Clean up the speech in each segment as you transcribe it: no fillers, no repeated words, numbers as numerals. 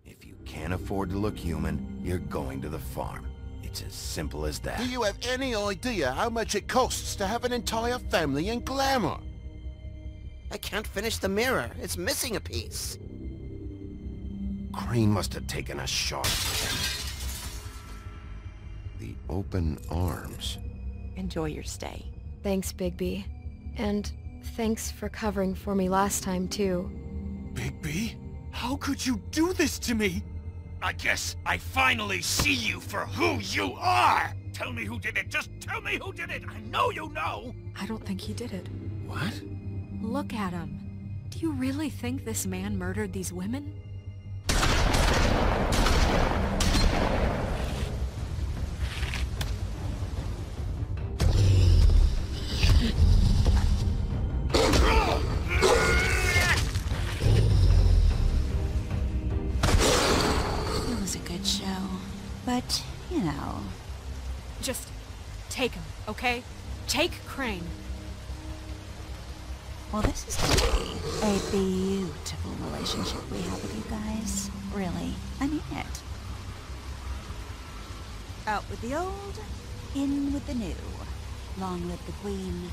If you can't afford to look human, you're going to the farm. It's as simple as that. Do you have any idea how much it costs to have an entire family in glamour? I can't finish the mirror. It's missing a piece. Crane must have taken a shot. The open arms. Enjoy your stay. Thanks, Bigby. And thanks for covering for me last time, too. Bigby? How could you do this to me? I guess I finally see you for who you are! Tell me who did it! Just tell me who did it! I know you know! I don't think he did it. What? Look at him. Do you really think this man murdered these women? But, you know... Just take him, okay? Take Crane. Well, this is going to be a beautiful relationship we have with you guys. Really. I mean it. Out with the old, in with the new. Long live the Queen.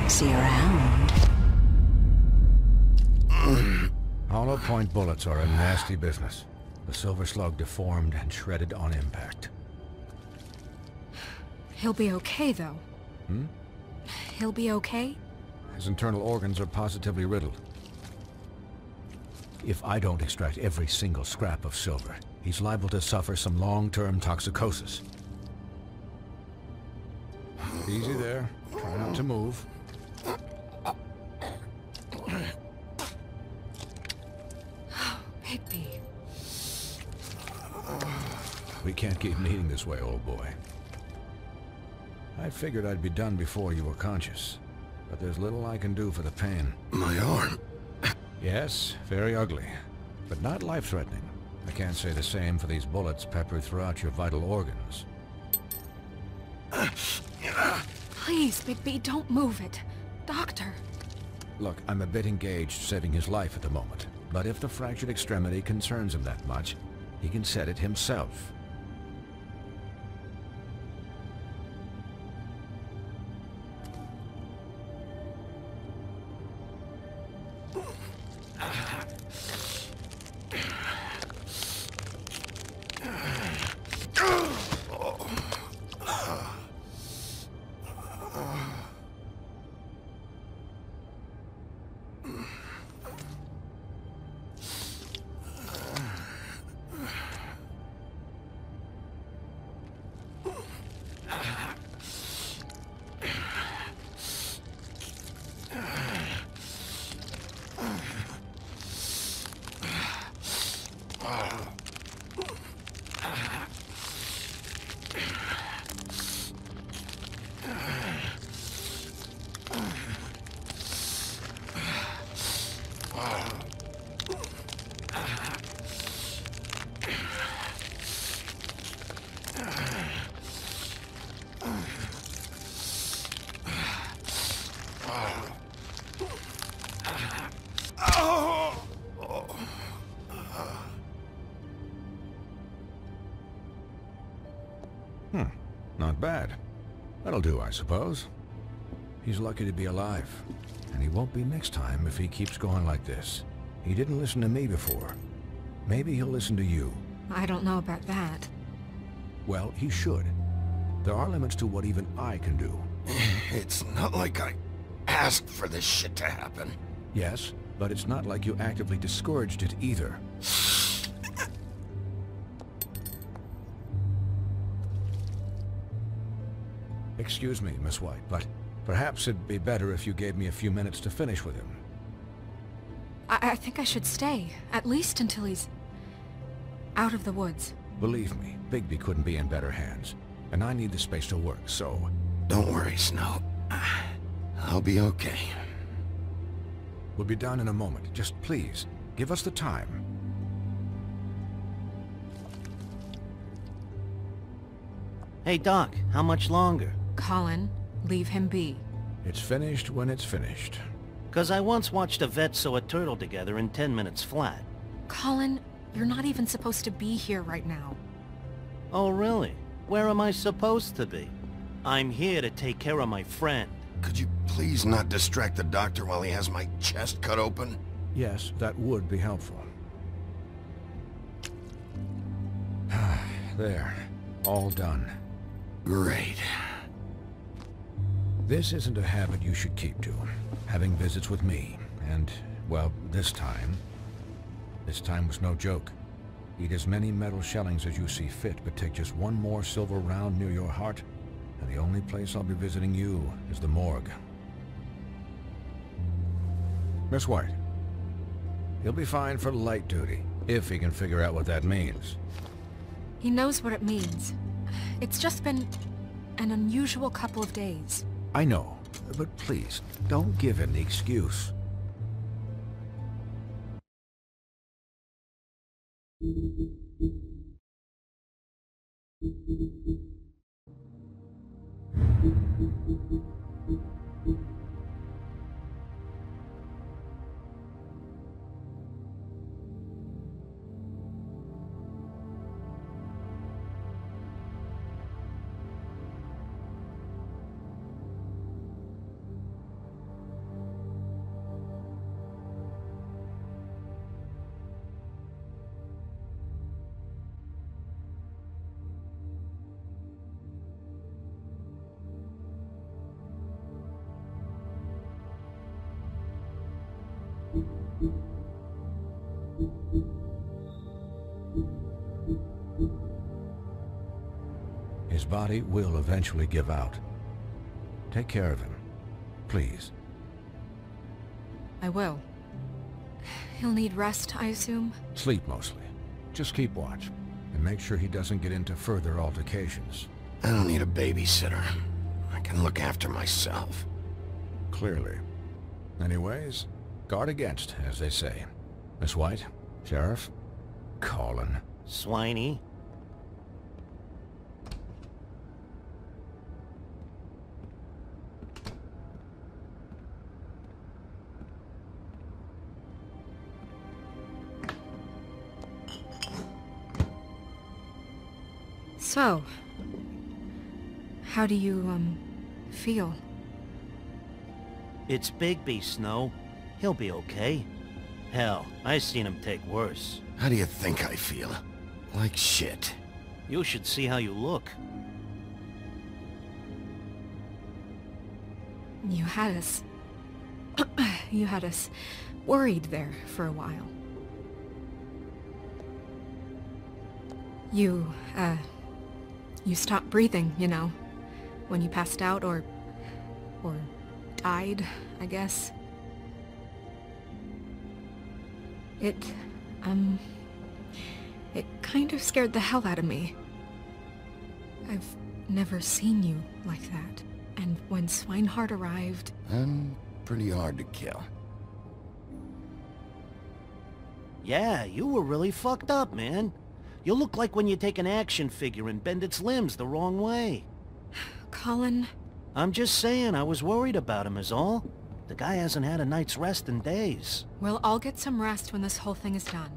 See you around. Hollow point bullets are a nasty business. The silver slug deformed and shredded on impact. He'll be okay, though. Hmm? He'll be okay? His internal organs are positively riddled. If I don't extract every single scrap of silver, he's liable to suffer some long-term toxicosis. Easy there. Try not to move. Bigby. We can't keep meeting this way, old boy. I figured I'd be done before you were conscious, but there's little I can do for the pain. My arm. Yes, very ugly, but not life-threatening. I can't say the same for these bullets peppered throughout your vital organs. Please, Bigby, don't move it. Doctor. Look, I'm a bit engaged saving his life at the moment, but if the fractured extremity concerns him that much, he can set it himself. Not bad. That'll do, I suppose. He's lucky to be alive, and he won't be next time if he keeps going like this. He didn't listen to me before. Maybe he'll listen to you. I don't know about that. Well, he should. There are limits to what even I can do. It's not like I asked for this shit to happen. Yes, but it's not like you actively discouraged it either. Excuse me, Miss White, but perhaps it'd be better if you gave me a few minutes to finish with him. I think I should stay, at least until he's out of the woods. Believe me, Bigby couldn't be in better hands, and I need the space to work, so... Don't worry, Snow. I'll be okay. We'll be done in a moment. Just please, give us the time. Hey, Doc, how much longer? Colin, leave him be. It's finished when it's finished. 'Cause I once watched a vet sew a turtle together in 10 minutes flat. Colin, you're not even supposed to be here right now. Oh, really? Where am I supposed to be? I'm here to take care of my friend. Could you please not distract the doctor while he has my chest cut open? Yes, that would be helpful. There. All done. Great. This isn't a habit you should keep to. Having visits with me. And, well, this time was no joke. Eat as many metal shellings as you see fit, but take just one more silver round near your heart, and the only place I'll be visiting you is the morgue. Miss White, he'll be fine for light duty, if he can figure out what that means. He knows what it means. It's just been an unusual couple of days. I know, but please, don't give him the excuse. His body will eventually give out. Take care of him, please. I will. He'll need rest, I assume? Sleep mostly. Just keep watch, and make sure he doesn't get into further altercations. I don't need a babysitter. I can look after myself. Clearly. Anyways, guard against, as they say. Miss White, Sheriff, Colin. Swiney. So, how do you, feel? It's Bigby, Snow. He'll be okay. Hell, I seen him take worse. How do you think I feel? Like shit. You should see how you look. You had us... you had us worried there for a while. You stopped breathing, you know, when you passed out or died, I guess. It kind of scared the hell out of me. I've never seen you like that. And when Swinehart arrived... I'm pretty hard to kill. Yeah, you were really fucked up, man. You look like when you take an action figure and bend its limbs the wrong way. Colin... I'm just saying, I was worried about him is all. The guy hasn't had a night's rest in days. Well, I'll get some rest when this whole thing is done.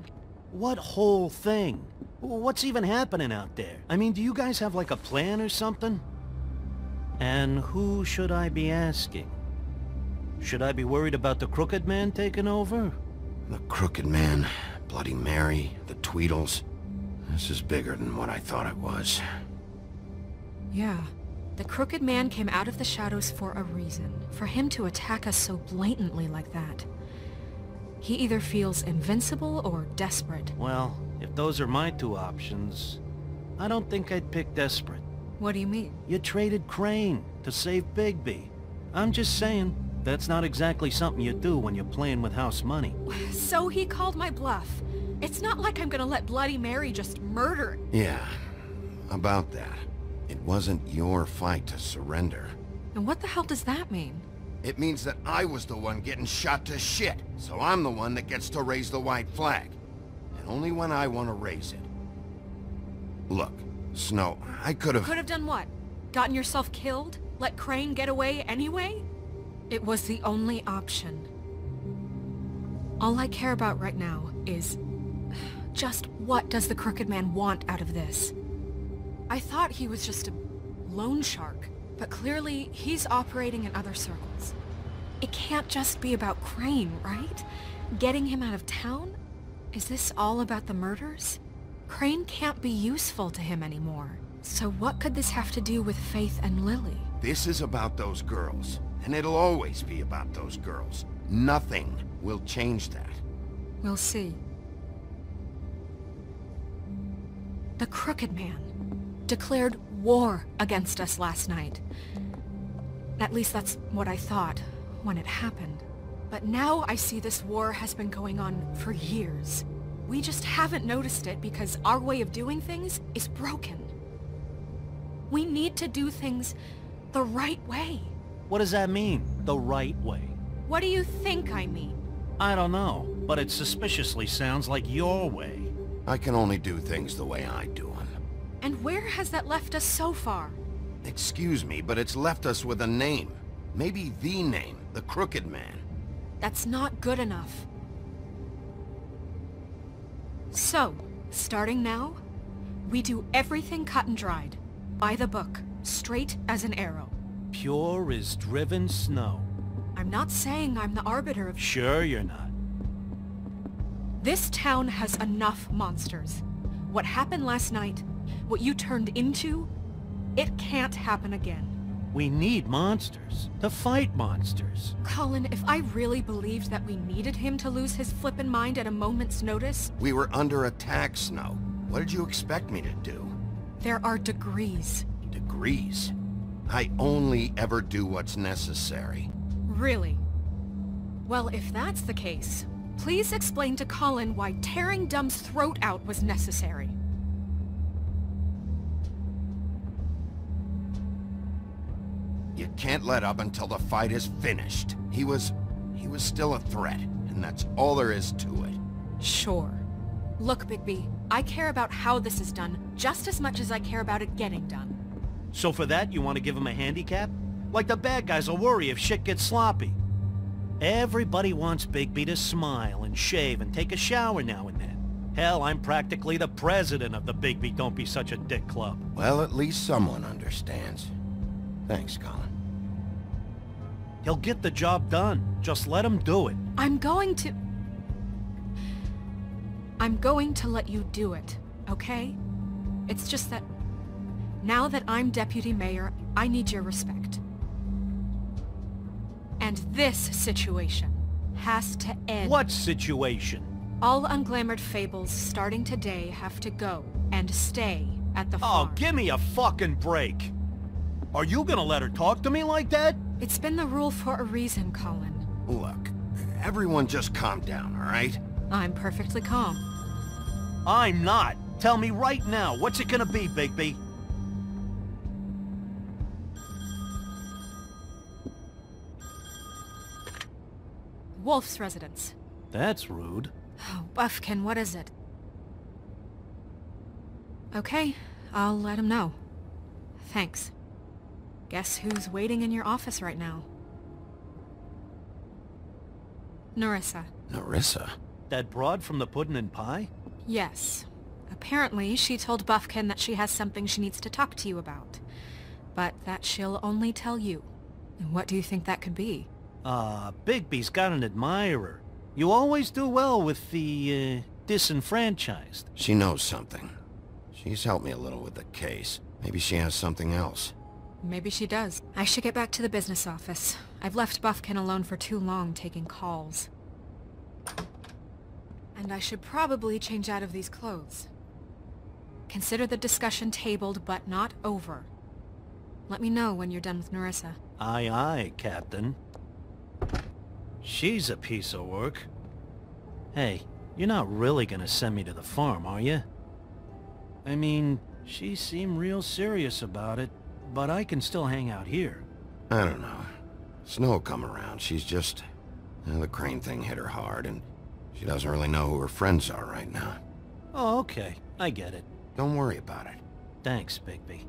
What whole thing? What's even happening out there? I mean, do you guys have like a plan or something? And who should I be asking? Should I be worried about the Crooked Man taking over? The Crooked Man, Bloody Mary, the Tweedles. This is bigger than what I thought it was. Yeah. The Crooked Man came out of the shadows for a reason. For him to attack us so blatantly like that. He either feels invincible or desperate. Well, if those are my two options, I don't think I'd pick desperate. What do you mean? You traded Crane to save Bigby. I'm just saying, that's not exactly something you do when you're playing with house money. So he called my bluff. It's not like I'm gonna let Bloody Mary just murder... Yeah, about that. It wasn't your fight to surrender. And what the hell does that mean? It means that I was the one getting shot to shit, so I'm the one that gets to raise the white flag. And only when I want to raise it. Look, Snow, I could have... Could have done what? Gotten yourself killed? Let Crane get away anyway? It was the only option. All I care about right now is... just what does the Crooked Man want out of this? I thought he was just a loan shark, but clearly he's operating in other circles. It can't just be about Crane, right? Getting him out of town? Is this all about the murders? Crane can't be useful to him anymore. So what could this have to do with Faith and Lily? This is about those girls, and it'll always be about those girls. Nothing will change that. We'll see. The Crooked Man declared war against us last night. At least that's what I thought when it happened. But now I see this war has been going on for years. We just haven't noticed it because our way of doing things is broken. We need to do things the right way. What does that mean, the right way? What do you think I mean? I don't know, but it suspiciously sounds like your way. I can only do things the way I do them. And where has that left us so far? Excuse me, but it's left us with a name. Maybe the name, the Crooked Man. That's not good enough. So, starting now, we do everything cut and dried. By the book, straight as an arrow. Pure as driven snow. I'm not saying I'm the arbiter of... Sure you're not. This town has enough monsters. What happened last night, what you turned into, it can't happen again. We need monsters to fight monsters. Colin, if I really believed that we needed him to lose his flippin' mind at a moment's notice... We were under attack, Snow. What did you expect me to do? There are degrees. Degrees? I only ever do what's necessary. Really? Well, if that's the case, please explain to Colin why tearing Dumb's throat out was necessary. You can't let up until the fight is finished. He was still a threat, and that's all there is to it. Sure. Look, Bigby, I care about how this is done just as much as I care about it getting done. So for that, you want to give him a handicap? Like the bad guys will worry if shit gets sloppy. Everybody wants Bigby to smile and shave and take a shower now and then. Hell, I'm practically the president of the Bigby Don't Be Such a Dick Club. Well, at least someone understands. Thanks, Colin. He'll get the job done. Just let him do it. I'm going to let you do it, okay? It's just that now that I'm deputy mayor, I need your respect. And this situation has to end. What situation? All unglamored fables starting today have to go and stay at the farm. Oh, give me a fucking break. Are you gonna let her talk to me like that? It's been the rule for a reason, Colin. Look, everyone just calm down, all right? I'm perfectly calm. I'm not. Tell me right now, what's it gonna be, Bigby? Wolf's residence. That's rude. Oh, Buffkin, what is it? Okay, I'll let him know. Thanks. Guess who's waiting in your office right now? Nerissa. Nerissa? That broad from the puddin' and pie? Yes. Apparently, she told Buffkin that she has something she needs to talk to you about. But that she'll only tell you. And what do you think that could be? Bigby's got an admirer. You always do well with the, disenfranchised. She knows something. She's helped me a little with the case. Maybe she has something else. Maybe she does. I should get back to the business office. I've left Buffkin alone for too long taking calls. And I should probably change out of these clothes. Consider the discussion tabled, but not over. Let me know when you're done with Nerissa. Aye, aye, Captain. She's a piece of work. Hey, you're not really gonna send me to the farm, are you? I mean, she seemed real serious about it, but I can still hang out here. I don't know. Snow will come around. She's just... the crane thing hit her hard, and she doesn't really know who her friends are right now. Oh, okay. I get it. Don't worry about it. Thanks, Bigby.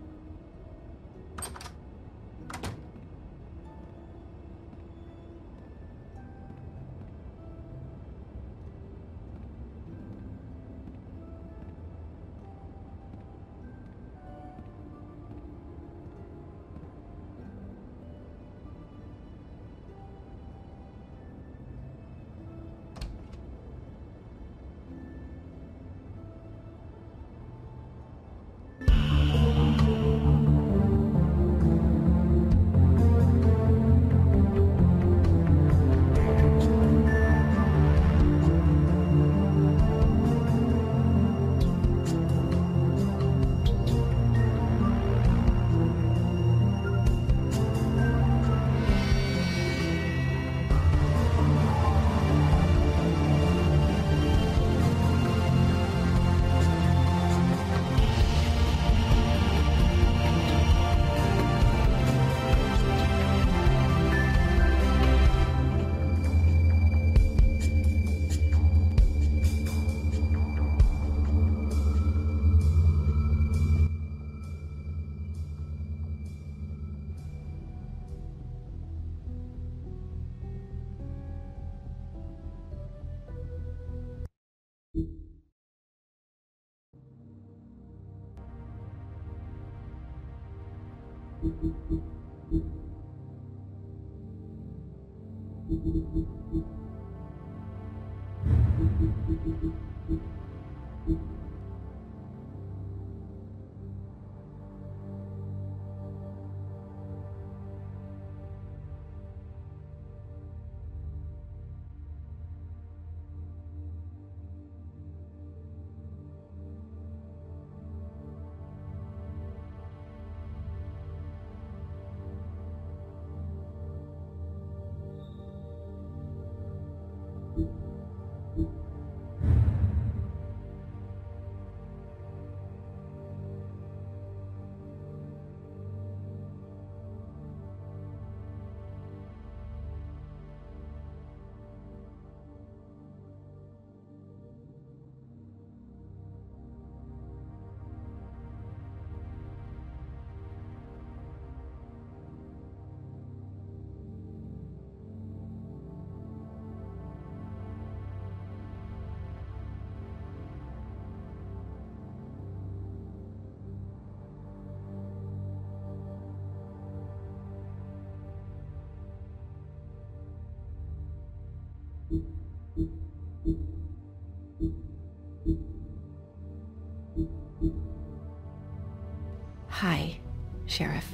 Hi, Sheriff.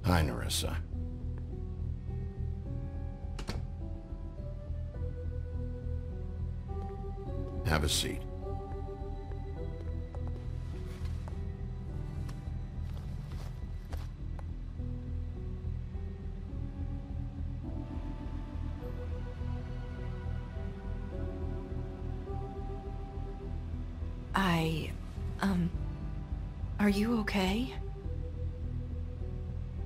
Hi, Nerissa. Have a seat. Are you okay?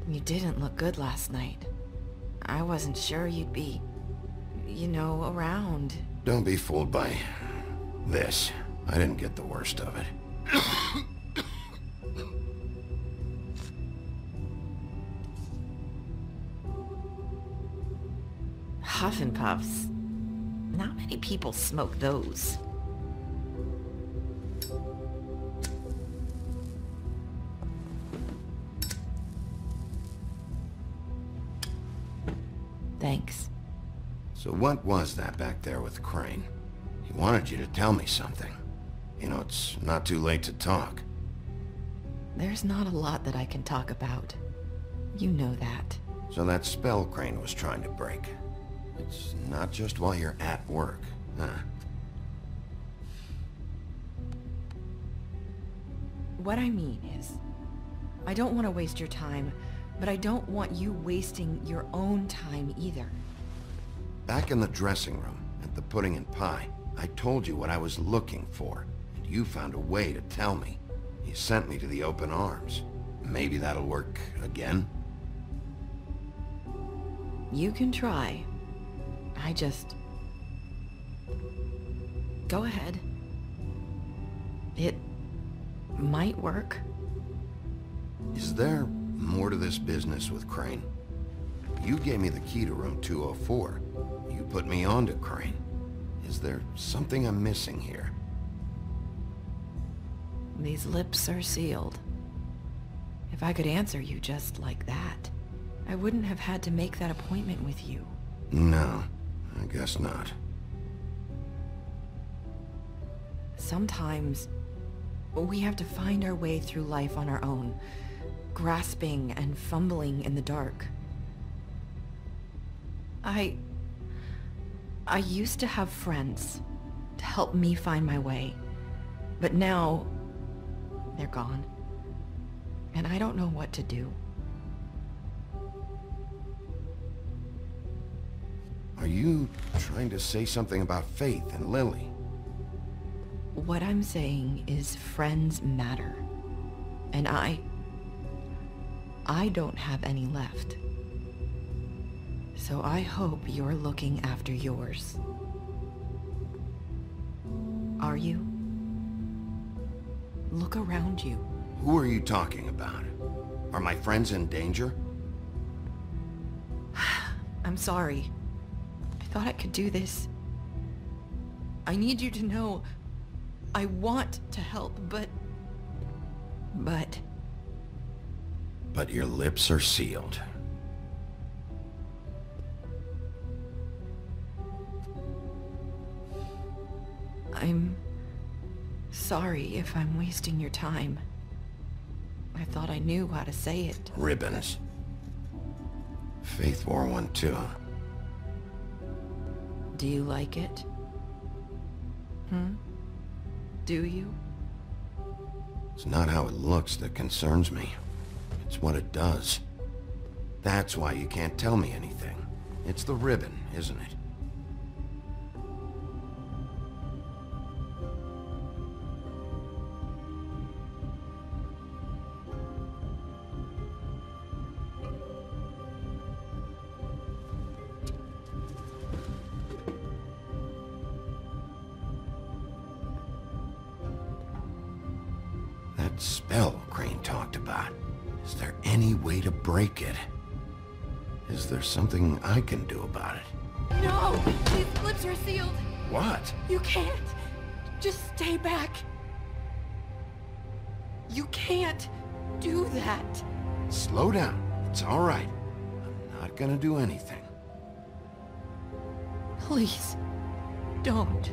You didn't look good last night. I wasn't sure you'd be, you know, around. Don't be fooled by this. I didn't get the worst of it. Huff and puffs. Not many people smoke those. Thanks. So what was that back there with Crane? He wanted you to tell me something. You know, it's not too late to talk. There's not a lot that I can talk about. You know that. So that spell Crane was trying to break. It's not just while you're at work, huh? What I mean is, I don't want to waste your time, but I don't want you wasting your own time either. Back in the dressing room, at the pudding and pie, I told you what I was looking for, and you found a way to tell me. You sent me to the open arms. Maybe that'll work again? You can try. I just... Go ahead. It might work. Is there more to this business with Crane? You gave me the key to room 204. You put me on to Crane. Is there something I'm missing here? These lips are sealed. If I could answer you just like that, I wouldn't have had to make that appointment with you. No, I guess not. Sometimes we have to find our way through life on our own, grasping and fumbling in the dark. I used to have friends to help me find my way, but now they're gone, and I don't know what to do. Are you trying to say something about Faith and Lily? What I'm saying is friends matter, and I don't have any left. So I hope you're looking after yours. Are you? Look around you. Who are you talking about? Are my friends in danger? I'm sorry. I thought I could do this. I need you to know I want to help, but... But your lips are sealed. I'm sorry if I'm wasting your time. I thought I knew how to say it. Ribbons. Faith wore one too. Do you like it? Do you? It's not how it looks that concerns me. It's what it does. That's why you can't tell me anything. It's the ribbon, isn't it? That spell Crane talked about. Is there any way to break it? Is there something I can do about it? No! These lips are sealed! What? You can't! Just stay back! You can't do that! Slow down. It's all right. I'm not gonna do anything. Please, don't.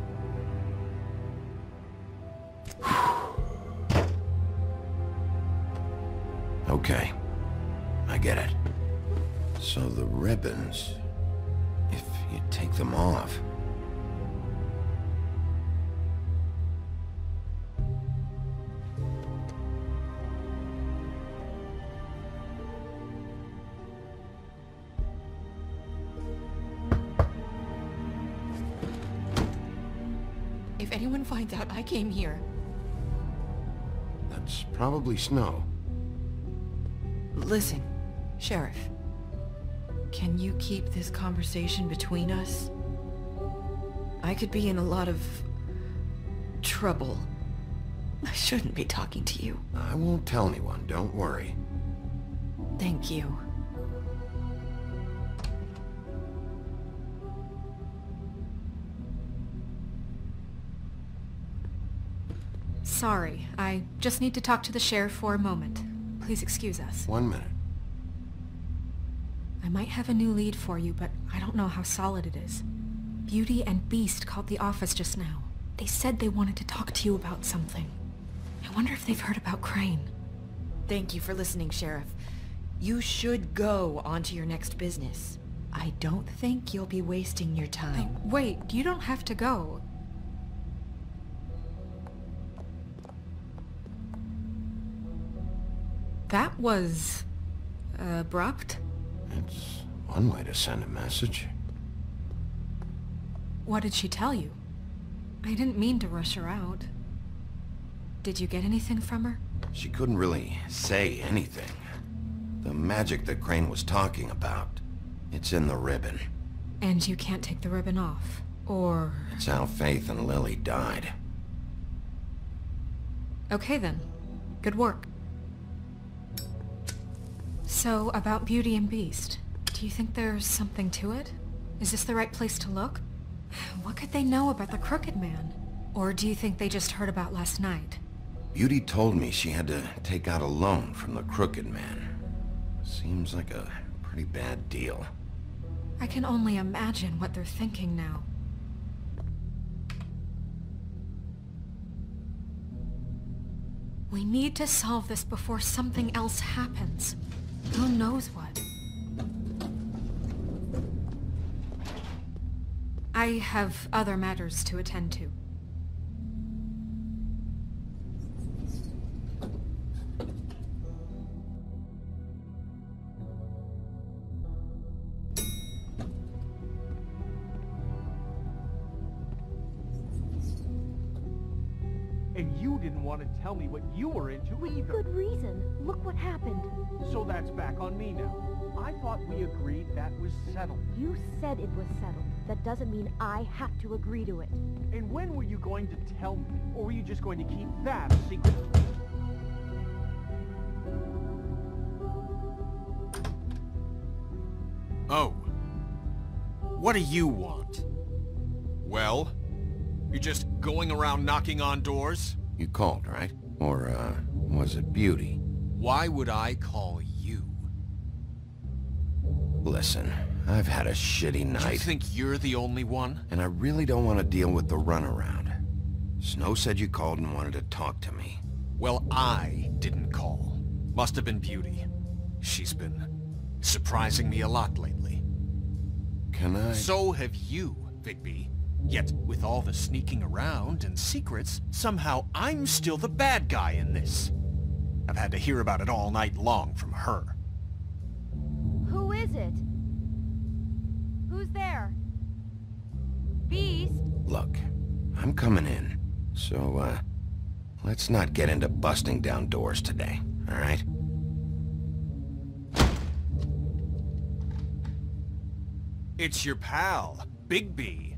Okay. I get it. So the ribbons... if you take them off... If anyone finds out I came here, It's probably snow. Listen, Sheriff. Can you keep this conversation between us? I could be in a lot of trouble. I shouldn't be talking to you. I won't tell anyone, don't worry. Thank you. Sorry, I just need to talk to the sheriff for a moment. Please excuse us. 1 minute. I might have a new lead for you, but I don't know how solid it is. Beauty and Beast called the office just now. They said they wanted to talk to you about something. I wonder if they've heard about Crane. Thank you for listening, Sheriff. You should go on to your next business. I don't think you'll be wasting your time. Wait, you don't have to go. That was... abrupt? It's one way to send a message. What did she tell you? I didn't mean to rush her out. Did you get anything from her? She couldn't really say anything. The magic that Crane was talking about, it's in the ribbon. And you can't take the ribbon off, or... It's how Faith and Lily died. Okay then. Good work. So, about Beauty and Beast, do you think there's something to it? Is this the right place to look? What could they know about the Crooked Man? Or do you think they just heard about last night? Beauty told me she had to take out a loan from the Crooked Man. Seems like a pretty bad deal. I can only imagine what they're thinking now. We need to solve this before something else happens. Who knows what? I have other matters to attend to. And you didn't want to tell me what you were into either. Good reason. Look what happened. So that's back on me now. I thought we agreed that was settled. You said it was settled. That doesn't mean I have to agree to it. And when were you going to tell me? Or were you just going to keep that a secret? Oh. What do you want? Well? You're just going around knocking on doors? You called, right? Or, was it Beauty? Why would I call you? Listen, I've had a shitty night. You think you're the only one? And I really don't want to deal with the runaround. Snow said you called and wanted to talk to me. Well, I didn't call. Must have been Beauty. She's been surprising me a lot lately. Can I... So have you, Bigby. Yet, with all the sneaking around and secrets, somehow I'm still the bad guy in this. I've had to hear about it all night long from her. Who is it? Who's there? Beast? Look, I'm coming in. So, let's not get into busting down doors today, all right? It's your pal, Bigby.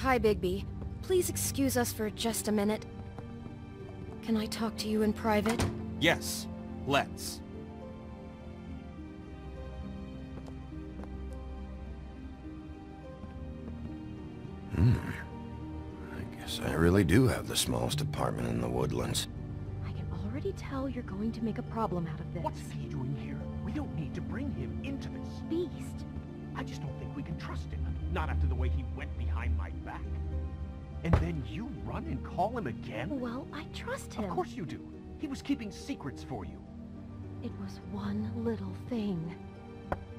Hi, Bigby. Please excuse us for just a minute. Can I talk to you in private? Yes, let's. I guess I really do have the smallest apartment in the woodlands. I can already tell you're going to make a problem out of this. What's he doing here? We don't need to bring him into this. Beast? I just don't think we can trust him. Not after the way he went behind my back. And then you run and call him again? Well, I trust him. Of course you do. He was keeping secrets for you. It was one little thing.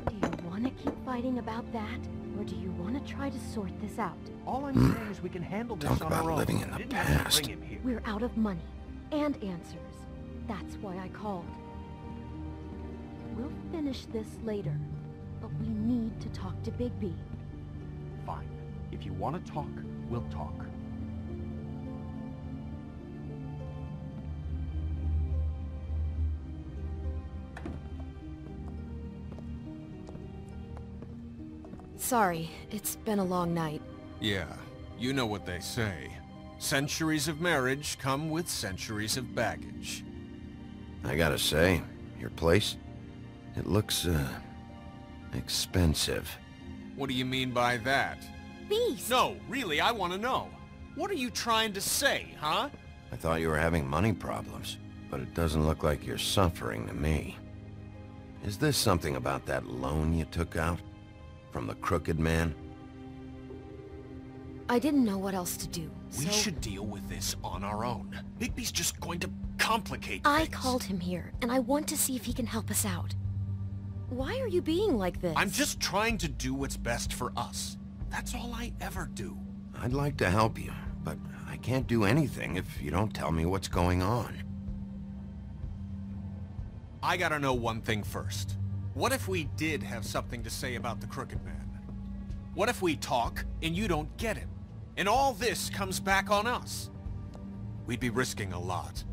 Do you want to keep fighting about that? Or do you want to try to sort this out? All I'm saying is we can handle this Talk on our about own. living in the Didn't have to past. bring him here. We're out of money. And answers. That's why I called. We'll finish this later. But we need to talk to Bigby. Fine. If you want to talk, we'll talk. Sorry, it's been a long night. Yeah, you know what they say. Centuries of marriage come with centuries of baggage. I gotta say, your place, it looks, expensive. What do you mean by that? Beast! No, really, I want to know. What are you trying to say, huh? I thought you were having money problems, but it doesn't look like you're suffering to me. Is this something about that loan you took out? From the crooked man? I didn't know what else to do, We so should deal with this on our own. Bigby's just going to complicate I things. called him here, and I want to see if he can help us out. Why are you being like this? I'm just trying to do what's best for us. That's all I ever do. I'd like to help you, but I can't do anything if you don't tell me what's going on. I gotta know one thing first. What if we did have something to say about the Crooked Man? What if we talk and you don't get him? And all this comes back on us? We'd be risking a lot.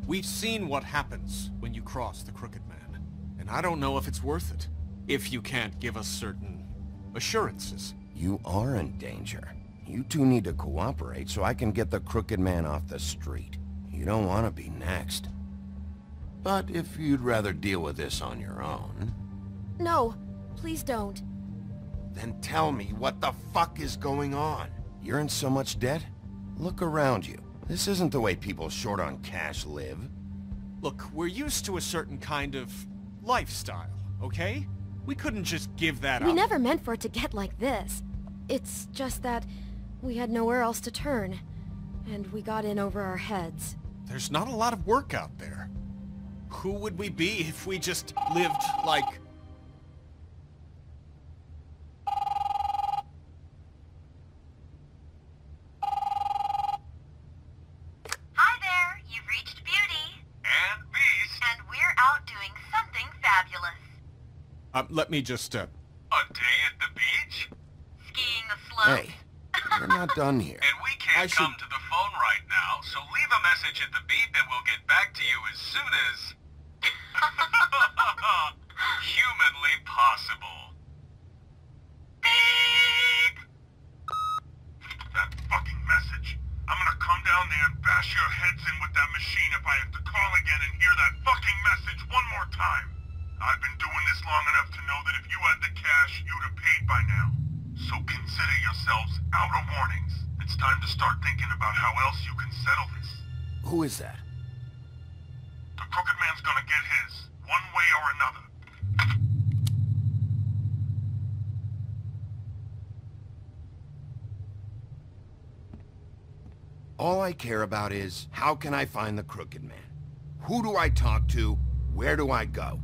We've seen what happens when you cross the Crooked Man, and I don't know if it's worth it, if you can't give us certain assurances. You are in danger. You two need to cooperate so I can get the Crooked Man off the street. You don't want to be next. But if you'd rather deal with this on your own... No, please don't. Then tell me what the fuck is going on. You're in so much debt? Look around you. This isn't the way people short on cash live. Look, we're used to a certain kind of lifestyle, okay? We couldn't just give that up. We never meant for it to get like this. It's just that we had nowhere else to turn, and we got in over our heads. There's not a lot of work out there. Who would we be if we just lived like... Hi there, you've reached Beauty. And Beast. And we're out doing something fabulous. let me just, A day at the beach? Skiing the slopes? Hey, we're not done here. And we can't come to the phone right now, so leave a message at the beep and we'll get back to you as soon as... humanly possible. Beep! That fucking message. I'm gonna come down there and bash your heads in with that machine if I have to call again and hear that fucking message one more time. I've been doing this long enough to know that if you had the cash, you'd have paid by now. So consider yourselves out of warnings. It's time to start thinking about how else you can settle this. Who is that? The Crooked Man's gonna get his, one way or another. All I care about is, how can I find the Crooked Man? Who do I talk to? Where do I go?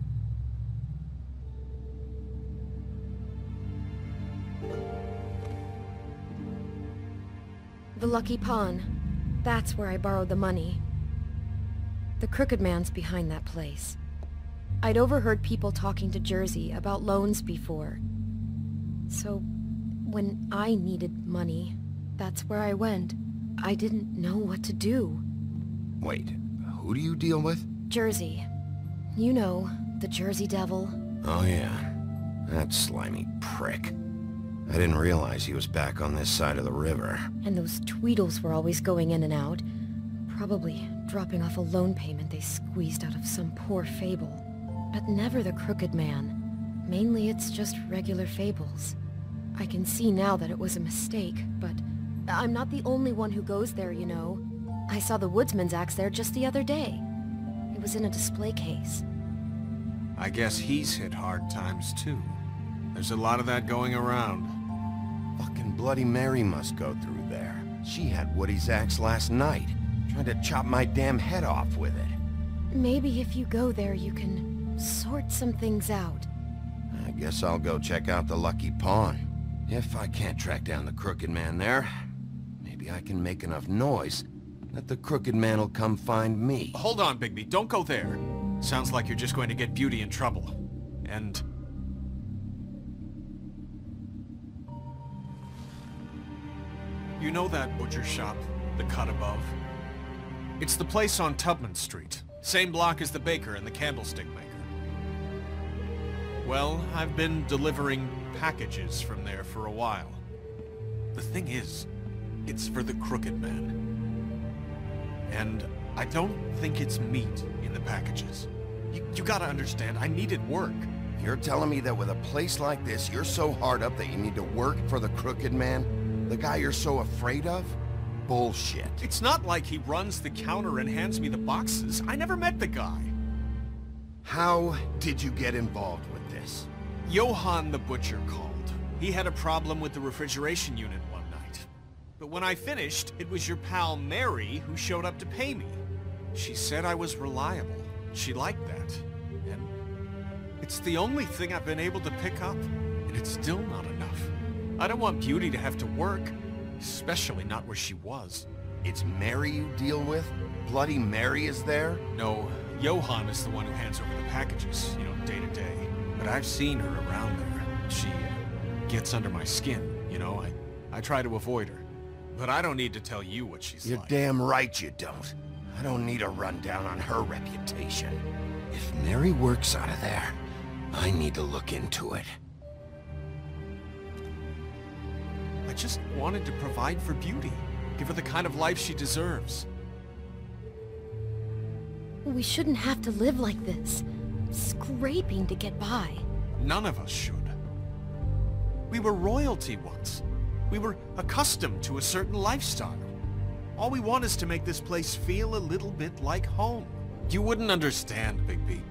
The Lucky Pawn. That's where I borrowed the money. The Crooked Man's behind that place. I'd overheard people talking to Jersey about loans before. So, when I needed money, that's where I went. I didn't know what to do. Wait, who do you deal with? Jersey. You know, the Jersey Devil. Oh yeah, that slimy prick. I didn't realize he was back on this side of the river. And those Tweedles were always going in and out. Probably dropping off a loan payment they squeezed out of some poor fable. But never the Crooked Man. Mainly it's just regular fables. I can see now that it was a mistake, but I'm not the only one who goes there, you know. I saw the woodsman's axe there just the other day. It was in a display case. I guess he's hit hard times too. There's a lot of that going around. Fucking Bloody Mary must go through there. She had Woody's axe last night, trying to chop my damn head off with it. Maybe if you go there, you can sort some things out. I guess I'll go check out the Lucky Pawn. If I can't track down the Crooked Man there, maybe I can make enough noise that the Crooked Man will come find me. Hold on, Bigby. Don't go there. Sounds like you're just going to get Beauty in trouble. And... you know that butcher shop, the cut above? It's the place on Tubman Street. Same block as the baker and the candlestick maker. Well, I've been delivering packages from there for a while. The thing is, it's for the Crooked Man. And I don't think it's meat in the packages. You gotta understand, I needed work. You're telling me that with a place like this, you're so hard up that you need to work for the Crooked Man? The guy you're so afraid of? Bullshit. It's not like he runs the counter and hands me the boxes. I never met the guy. How did you get involved with this? Johann the Butcher called. He had a problem with the refrigeration unit one night. But when I finished, it was your pal Mary who showed up to pay me. She said I was reliable. She liked that. And it's the only thing I've been able to pick up, and it's still not enough. I don't want Beauty to have to work, especially not where she was. It's Mary you deal with? Bloody Mary is there? No, Johann is the one who hands over the packages, you know, day to day. But I've seen her around there. She gets under my skin, you know. I try to avoid her. But I don't need to tell you what she's You're like. damn right you don't. I don't need a rundown on her reputation. If Mary works out of there, I need to look into it. I just wanted to provide for Beauty. Give her the kind of life she deserves. We shouldn't have to live like this, scraping to get by. None of us should. We were royalty once. We were accustomed to a certain lifestyle. All we want is to make this place feel a little bit like home. You wouldn't understand, Bigby.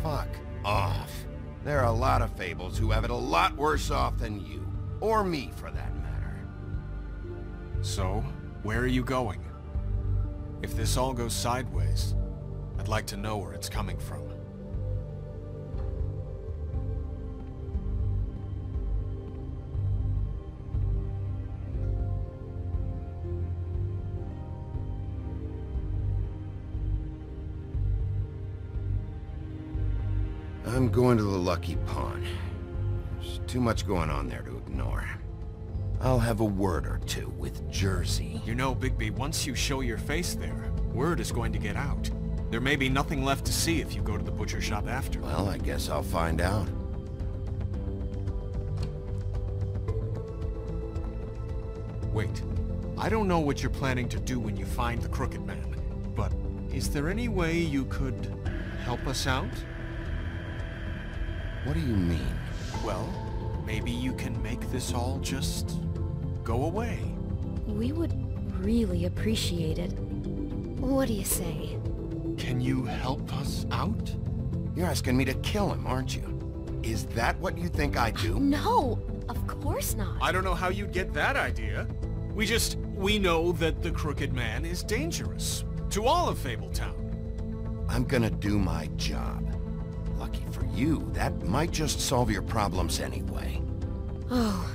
Fuck off. There are a lot of fables who have it a lot worse off than you. Or me, for that matter. So, where are you going? If this all goes sideways, I'd like to know where it's coming from. I'm going to the Lucky Pawn. There's too much going on there to ignore. I'll have a word or two with Jersey. You know, Bigby, once you show your face there, word is going to get out. There may be nothing left to see if you go to the butcher shop after. Well, I guess I'll find out. Wait. I don't know what you're planning to do when you find the Crooked Man, but is there any way you could help us out? What do you mean? Well, maybe you can make this all just go away. We would really appreciate it. What do you say? Can you help us out? You're asking me to kill him, aren't you? Is that what you think I do? No, of course not. I don't know how you'd get that idea. We know that the Crooked Man is dangerous. To all of Fabletown. I'm gonna do my job. Lucky for you, that might just solve your problems anyway. Oh,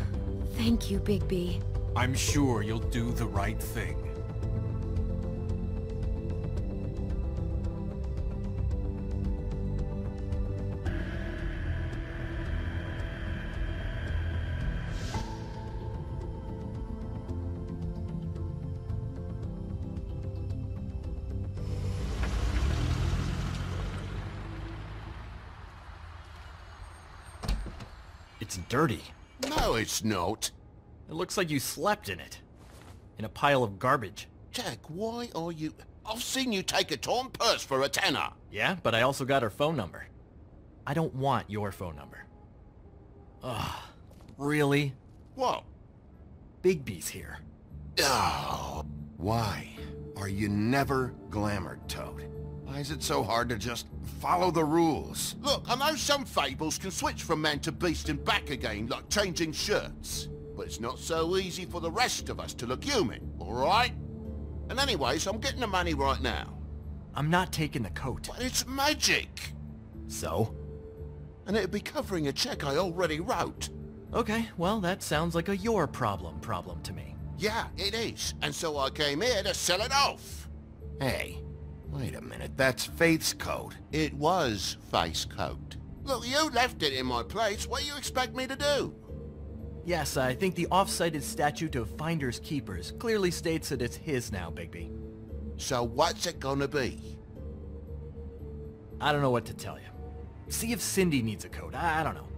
thank you, Bigby. I'm sure you'll do the right thing. It's dirty. No, it's not. It looks like you slept in it. In a pile of garbage. Jack, why are you... I've seen you take a torn purse for a tenner. Yeah, but I also got her phone number. I don't want your phone number. Ugh. Really? What? Bigby's here. Oh. Why are you never glamored, Toad? Why is it so hard to just follow the rules? Look, I know some fables can switch from man to beast and back again, like changing shirts. But it's not so easy for the rest of us to look human, alright? And anyways, I'm getting the money right now. I'm not taking the coat. But it's magic! So? And it'd be covering a check I already wrote. Okay, well, that sounds like a your problem to me. Yeah, it is. And so I came here to sell it off. Hey, wait a minute, that's Faith's coat. It was Faith's coat. Look, you left it in my place. What do you expect me to do? Yes, I think the off-cited statute of Finders Keepers clearly states that it's his now, Bigby. So what's it gonna be? I don't know what to tell you. See if Cindy needs a coat. I don't know.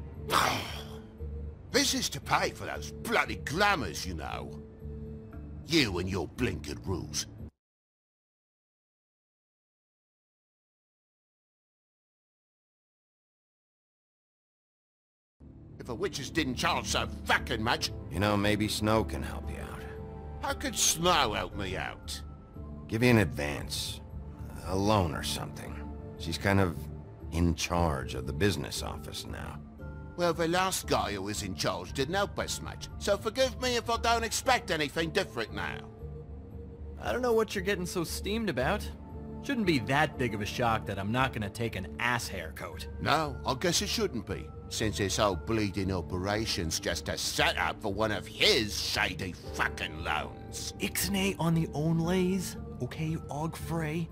This is to pay for those bloody glamours, you know. You and your blinkered rules. If the witches didn't charge so fucking much... You know, maybe Snow can help you out. How could Snow help me out? Give you an advance. A loan or something. She's kind of in charge of the business office now. Well, the last guy who was in charge didn't help us much, so forgive me if I don't expect anything different now. I don't know what you're getting so steamed about. Shouldn't be that big of a shock that I'm not gonna take an ass hair coat. No, I guess it shouldn't be, since this whole bleeding operation's just a setup for one of his shady fucking loans. Ixnay on the own lays, okay, Og Frey?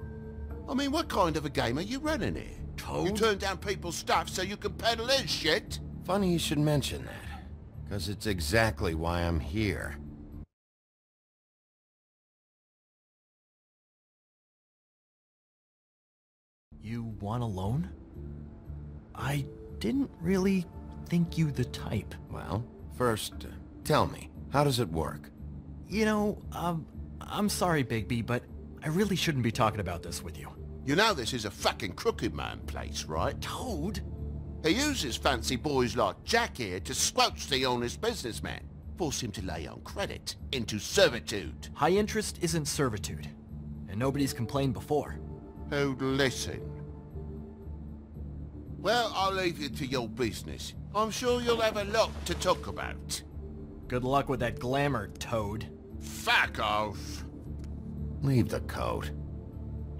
I mean, what kind of a game are you running here? Toad? You turn down people's stuff so you can peddle his shit? Funny you should mention that, because it's exactly why I'm here. You want a loan? I didn't really think you the type. Well, first, tell me, how does it work? You know, I'm sorry, Bigby, but I really shouldn't be talking about this with you. You know this is a fucking crooked man place, right? Toad? He uses fancy boys like Jack here to squelch the honest businessman. Force him to lay on credit into servitude. High interest isn't servitude. And nobody's complained before. Who'd listen? Well, I'll leave you to your business. I'm sure you'll have a lot to talk about. Good luck with that glamour, Toad. Fuck off. Leave the coat.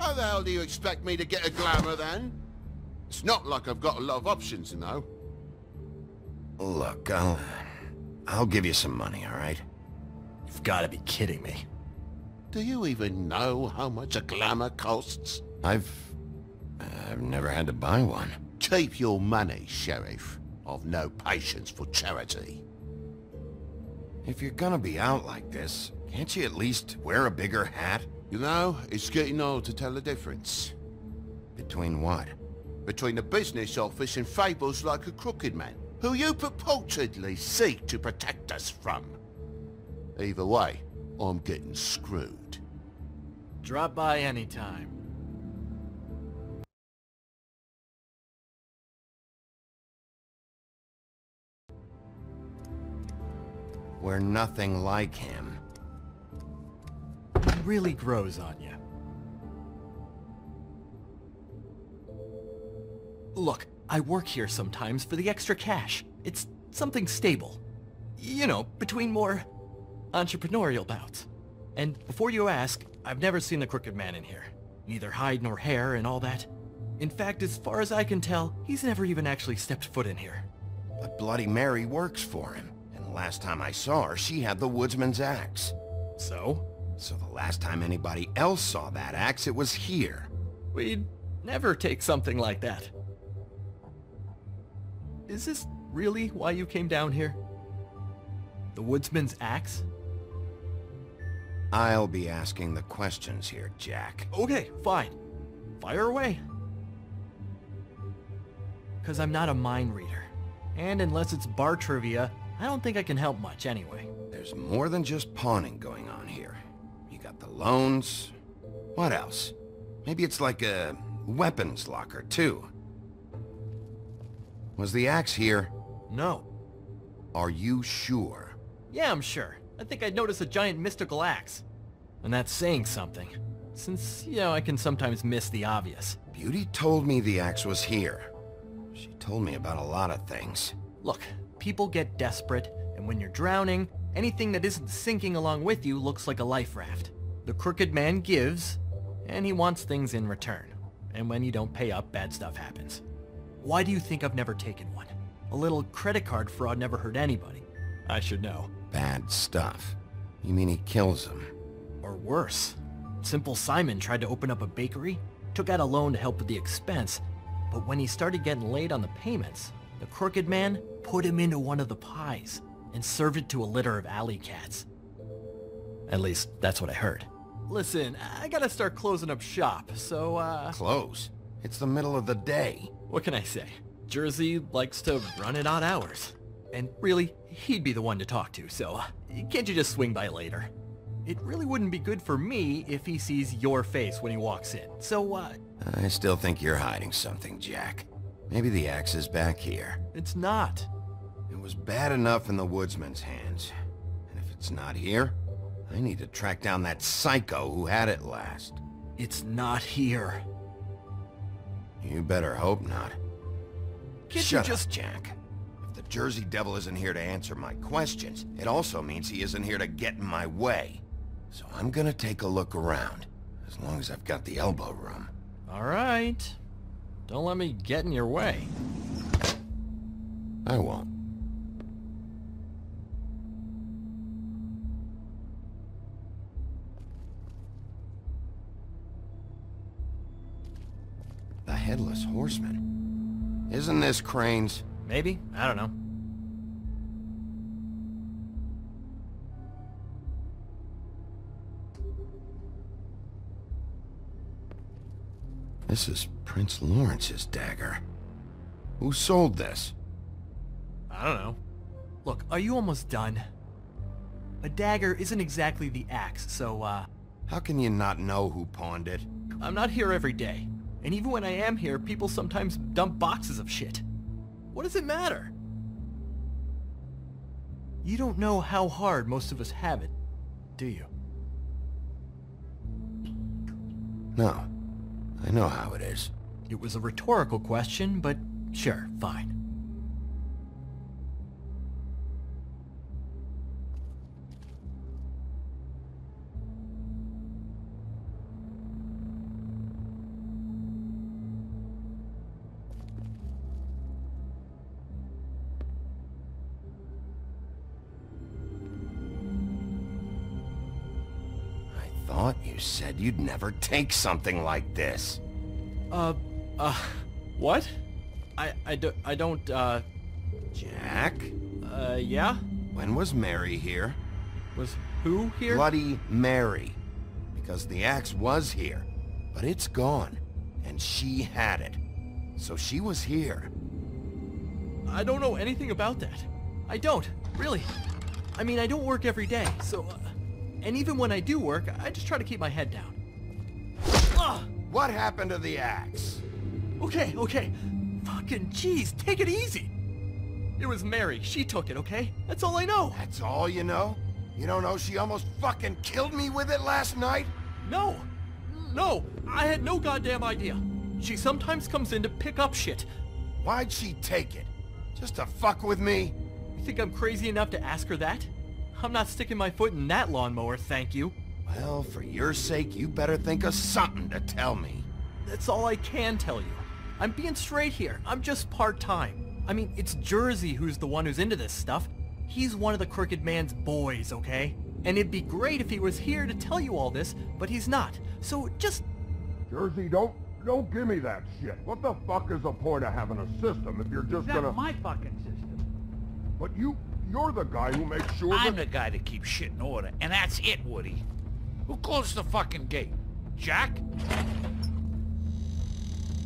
How the hell do you expect me to get a glamour then? It's not like I've got a lot of options, you know. Look, I'll give you some money, all right? You've got to be kidding me. Do you even know how much a glamour costs? I've never had to buy one. Keep your money, Sheriff. I've no patience for charity. If you're gonna be out like this, can't you at least wear a bigger hat? You know, it's getting old to tell the difference. Between what? Between the business office and fables like a crooked man, who you purportedly seek to protect us from. Either way, I'm getting screwed. Drop by anytime. We're nothing like him. It really grows on you. Look, I work here sometimes for the extra cash. It's something stable. You know, between more entrepreneurial bouts. And before you ask, I've never seen the crooked man in here. Neither hide nor hair and all that. In fact, as far as I can tell, he's never even actually stepped foot in here. But Bloody Mary works for him. And the last time I saw her, she had the woodsman's axe. So? So the last time anybody else saw that axe, it was here. We'd never take something like that. Is this really why you came down here? The woodsman's axe? I'll be asking the questions here, Jack. Okay, fine. Fire away. 'Cause I'm not a mind reader. And unless it's bar trivia, I don't think I can help much anyway. There's more than just pawning going on here. You got the loans. What else? Maybe it's like a weapons locker, too. Was the axe here? No. Are you sure? Yeah, I'm sure. I think I'd notice a giant mystical axe. And that's saying something. Since, you know, I can sometimes miss the obvious. Beauty told me the axe was here. She told me about a lot of things. Look, people get desperate, and when you're drowning, anything that isn't sinking along with you looks like a life raft. The crooked man gives, and he wants things in return. And when you don't pay up, bad stuff happens. Why do you think I've never taken one? A little credit card fraud never hurt anybody. I should know. Bad stuff? You mean he kills them? Or worse. Simple Simon tried to open up a bakery, took out a loan to help with the expense, but when he started getting late on the payments, the crooked man put him into one of the pies and served it to a litter of alley cats. At least, that's what I heard. Listen, I gotta start closing up shop, so, Close? It's the middle of the day. What can I say? Jersey likes to run at odd hours. And really, he'd be the one to talk to, so can't you just swing by later? It really wouldn't be good for me if he sees your face when he walks in, so I still think you're hiding something, Jack. Maybe the axe is back here. It's not. It was bad enough in the woodsman's hands. And if it's not here, I need to track down that psycho who had it last. It's not here. You better hope not. Shut up, Jack. If the Jersey Devil isn't here to answer my questions, it also means he isn't here to get in my way. So I'm gonna take a look around, as long as I've got the elbow room. All right. Don't let me get in your way. I won't. The Headless Horseman. Isn't this Crane's? Maybe. I don't know. This is Prince Lawrence's dagger. Who sold this? I don't know. Look, are you almost done? A dagger isn't exactly the axe, so, How can you not know who pawned it? I'm not here every day. And even when I am here, people sometimes dump boxes of shit. What does it matter? You don't know how hard most of us have it, do you? No. I know how it is. It was a rhetorical question, but sure, fine. You said you'd never take something like this. What? I don't, Jack? Yeah? When was Mary here? Was who here? Bloody Mary. Because the axe was here, but it's gone, and she had it. So she was here. I don't know anything about that. I don't, really. I mean, I don't work every day, so... And even when I do work, I just try to keep my head down. What happened to the axe? Okay. Fucking jeez, take it easy. It was Mary. She took it, okay? That's all I know. That's all you know? You don't know she almost fucking killed me with it last night? No, I had no goddamn idea. She sometimes comes in to pick up shit. Why'd she take it? Just to fuck with me? You think I'm crazy enough to ask her that? I'm not sticking my foot in that lawnmower, thank you. Well, for your sake, you better think of something to tell me. That's all I can tell you. I'm being straight here. I'm just part-time. I mean, it's Jersey who's the one who's into this stuff. He's one of the Crooked Man's boys, okay? And it'd be great if he was here to tell you all this, but he's not. So just... Jersey, don't give me that shit. What the fuck is the point of having a system if you're just gonna... That's my fucking system. But you're the guy who makes sure I'm the guy that keeps shit in order, and that's it, Woody. Who closed the fucking gate? Jack?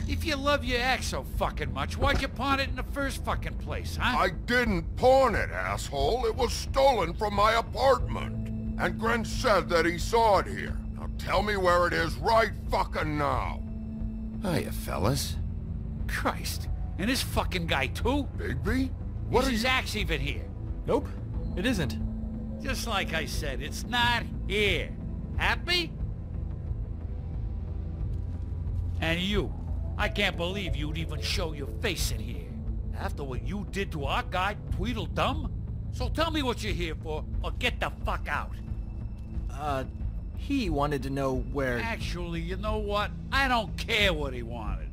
If you love your ex so fucking much, why'd you pawn it in the first fucking place, huh? I didn't pawn it, asshole. It was stolen from my apartment. And Gren said that he saw it here. Now tell me where it is right fucking now. Hiya, fellas. Christ. And this fucking guy, too? Bigby? Is his axe even here? Nope, it isn't. Just like I said, it's not here. Happy? And you. I can't believe you'd even show your face in here. After what you did to our guy, Tweedledum? So tell me what you're here for, or get the fuck out. He wanted to know where... Actually, you know what? I don't care what he wanted.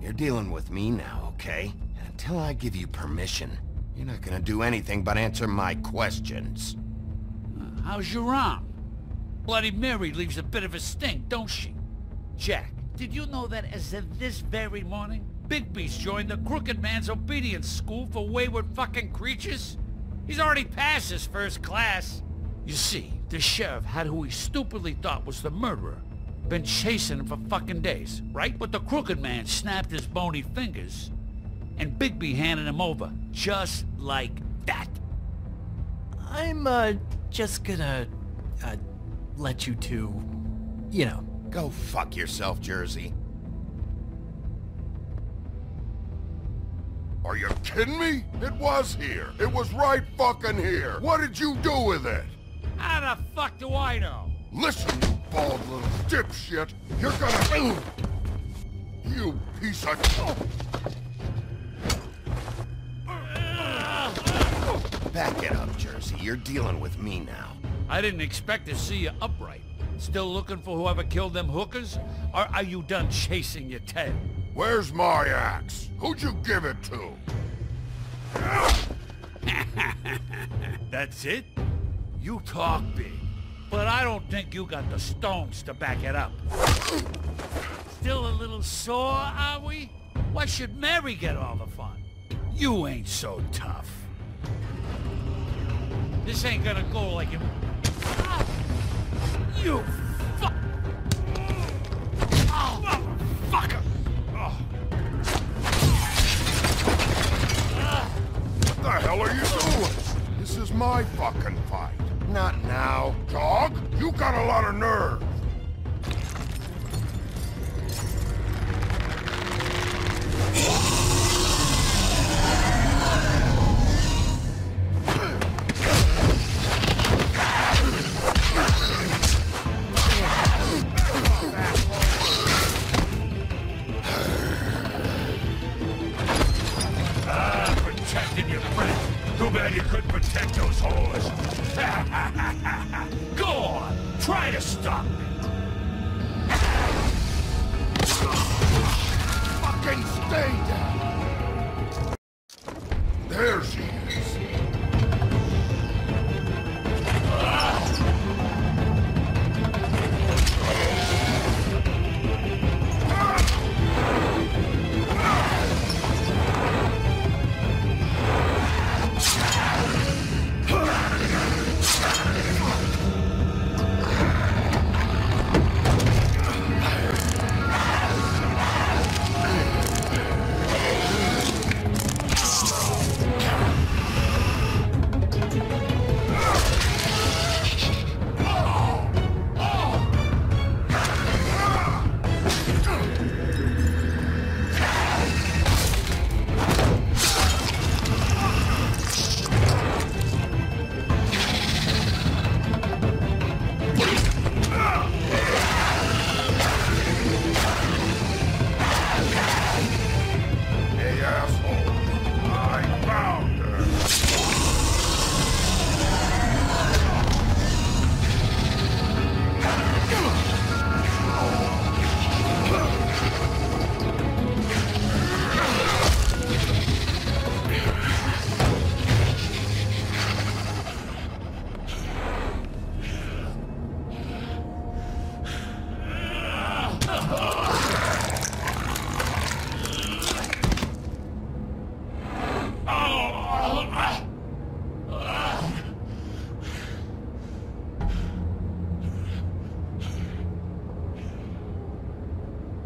You're dealing with me now, okay? And until I give you permission, you're not gonna do anything but answer my questions. How's your arm? Bloody Mary leaves a bit of a stink, don't she? Jack, did you know that as of this very morning, Bigby's joined the Crooked Man's obedience school for wayward fucking creatures? He's already passed his first class. You see, the sheriff had who he stupidly thought was the murderer. Been chasing him for fucking days, right? But the crooked man snapped his bony fingers, and Bigby handed him over, just like that. I'm, just gonna, let you two, you know. Go fuck yourself, Jersey. Are you kidding me? It was here. It was right fucking here. What did you do with it? How the fuck do I know? Listen, you bald little dipshit. You're gonna... You piece of... Back it up, Jersey. You're dealing with me now. I didn't expect to see you upright. Still looking for whoever killed them hookers? Or are you done chasing your tail? Where's my axe? Who'd you give it to? That's it? You talk big, but I don't think you got the stones to back it up. Still a little sore, are we? Why should Mary get all the fun? You ain't so tough. This ain't gonna go like it... You fuck... Oh, motherfucker! What the hell are you doing? This is my fucking fight. Not now. Dog, you got a lot of nerve. Protecting your friend. Too bad you couldn't protect those whores. Go on, try to stop me. Fucking stay down. There she is.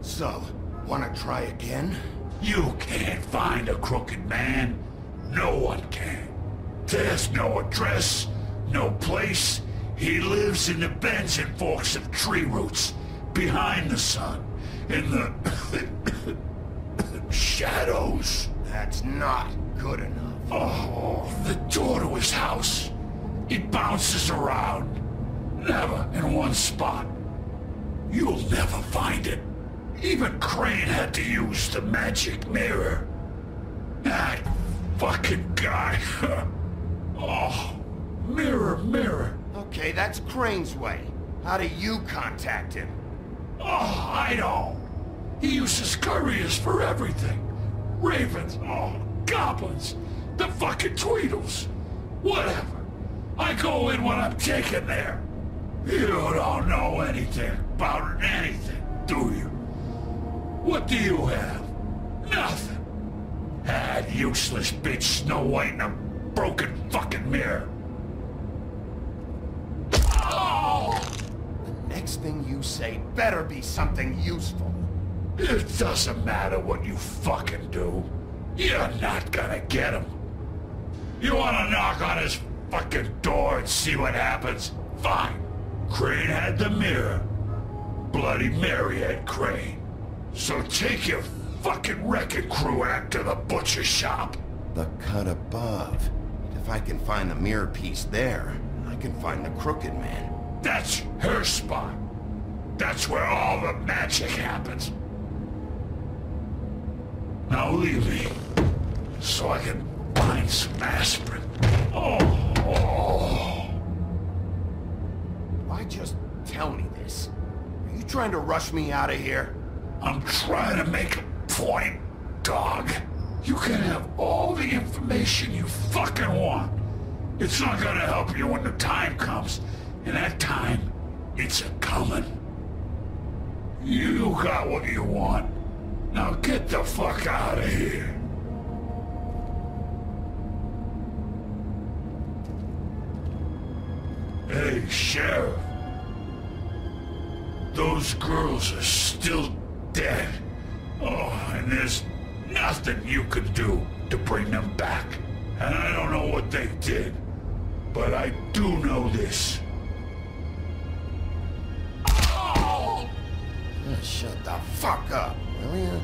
So, wanna try again? You can't find a crooked man. No one can. There's no address, no place. He lives in the bends and forks of tree roots, behind the sun, in the shadows. That's not good enough. Oh, the door to his house. It bounces around, never in one spot. You'll never find it. Even Crane had to use the magic mirror. That fucking guy. Oh, mirror, mirror. Okay, that's Crane's way. How do you contact him? Oh, I know. He uses couriers for everything. Ravens, oh, goblins, the fucking Tweedles. Whatever. I go in when I'm taken there. You don't know anything about anything, do you? What do you have? Nothing. That useless bitch Snow White in a broken fucking mirror. Oh! The next thing you say better be something useful. It doesn't matter what you fucking do. You're not gonna get him. You wanna knock on his fucking door and see what happens? Fine. Crane had the mirror. Bloody Mary had Crane. So take your fucking wrecking crew act to the butcher shop. The cut above. If I can find the mirror piece there, I can find the Crooked Man. That's her spot. That's where all the magic happens. Now leave me, so I can find some aspirin. Why just tell me this? Are you trying to rush me out of here? I'm trying to make a point, dog. You can have all the information you fucking want. It's not gonna help you when the time comes. And that time, it's a-comin'. You got what you want. Now get the fuck out of here. Hey, Sheriff. Those girls are still dead. Oh, and there's nothing you can do to bring them back. And I don't know what they did, but I do know this. Oh! Shut the fuck up, will you?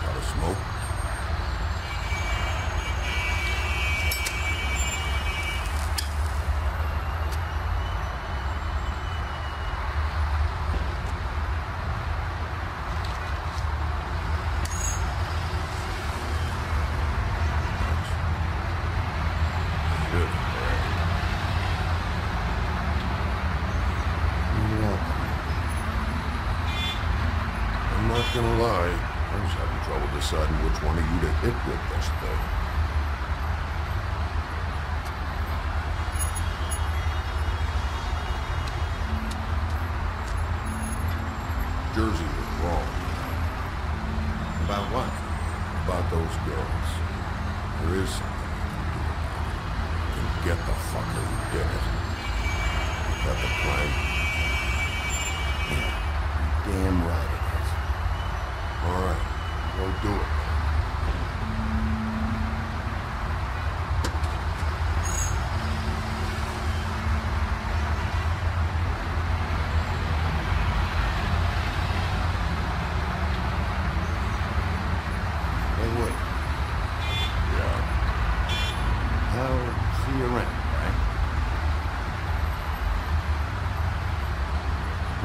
Got a smoke? I'm not gonna lie, I was having trouble deciding which one of you to hit with this thing. Jersey was wrong. About what? About those girls. There is something you can do about it. And get the fucker who did it. Is that the plan? Yeah, you're damn right. All right, go do it. Hey, Woody. Yeah. I'll see you around, right?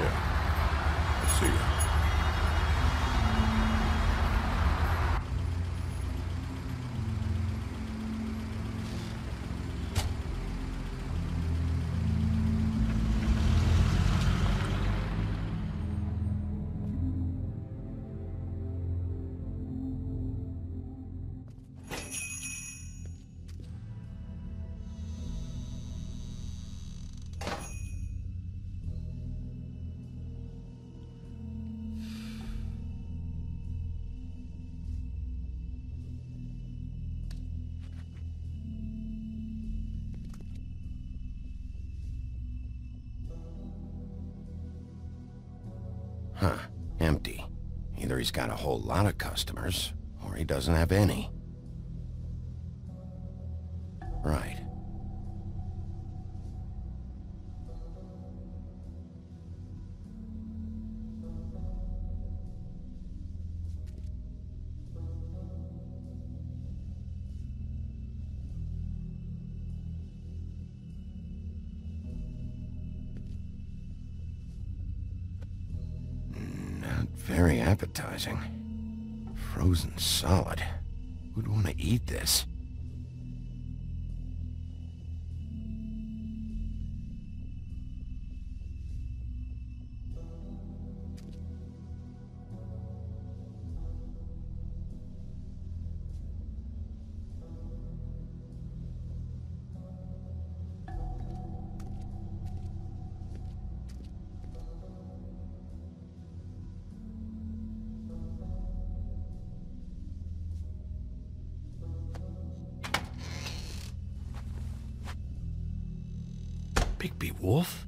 Yeah. I'll see you. Huh. Empty. Either he's got a whole lot of customers, or he doesn't have any. Right. Very appetizing. Frozen solid. Who'd want to eat this? Bigbi Wolf?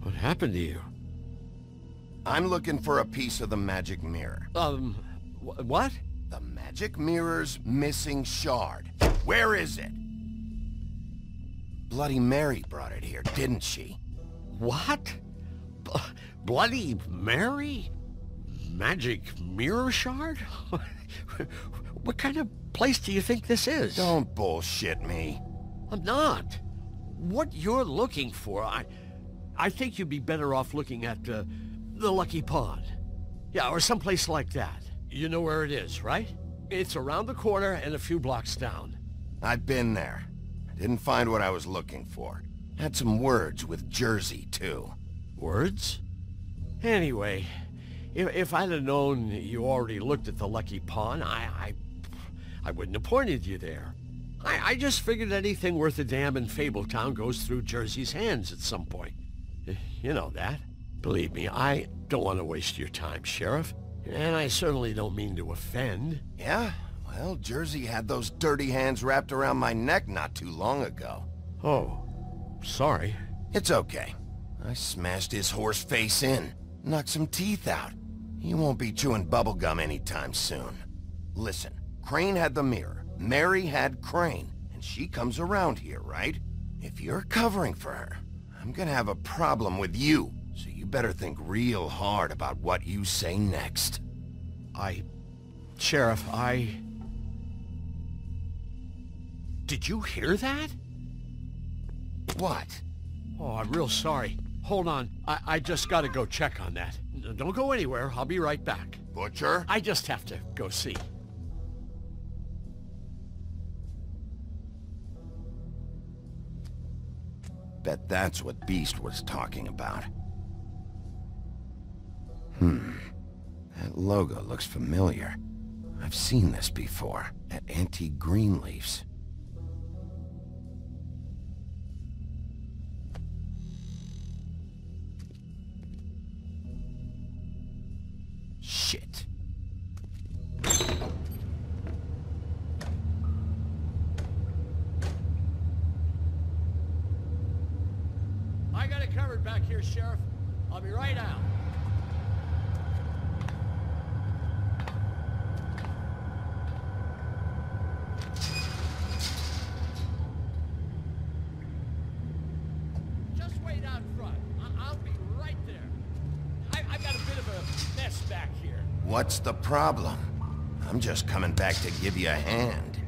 What happened to you? I'm looking for a piece of the magic mirror. What? The magic mirror's missing shard. Where is it? Bloody Mary brought it here, didn't she? What? Bloody Mary? Magic mirror shard? What kind of place do you think this is? Don't bullshit me. I'm not. What you're looking for, I think you'd be better off looking at the Lucky Pond. Yeah, or someplace like that. You know where it is, right? It's around the corner and a few blocks down. I've been there. Didn't find what I was looking for. Had some words with Jersey, too. Words? Anyway, if I'd have known you already looked at the Lucky Pond, I wouldn't have pointed you there. I just figured anything worth a damn in Fabletown goes through Jersey's hands at some point. You know that. Believe me, I don't want to waste your time, Sheriff. And I certainly don't mean to offend. Yeah? Well, Jersey had those dirty hands wrapped around my neck not too long ago. Oh, sorry. It's okay. I smashed his horse face in, knocked some teeth out. He won't be chewing bubblegum anytime soon. Listen, Crane had the mirror, Mary had Crane, and she comes around here, right? If you're covering for her, I'm gonna have a problem with you, so you better think real hard about what you say next. Sheriff, Did you hear that? What? Oh, I'm real sorry. Hold on. I just gotta go check on that. Don't go anywhere. I'll be right back. Butcher? I just have to go see. Bet that's what Beast was talking about. That logo looks familiar. I've seen this before, at Antique Greenleaf's. Shit. I got it covered back here, Sheriff. I'll be right out. Just wait out front. I'll be right there. I've got a bit of a mess back here. What's the problem? I'm just coming back to give you a hand.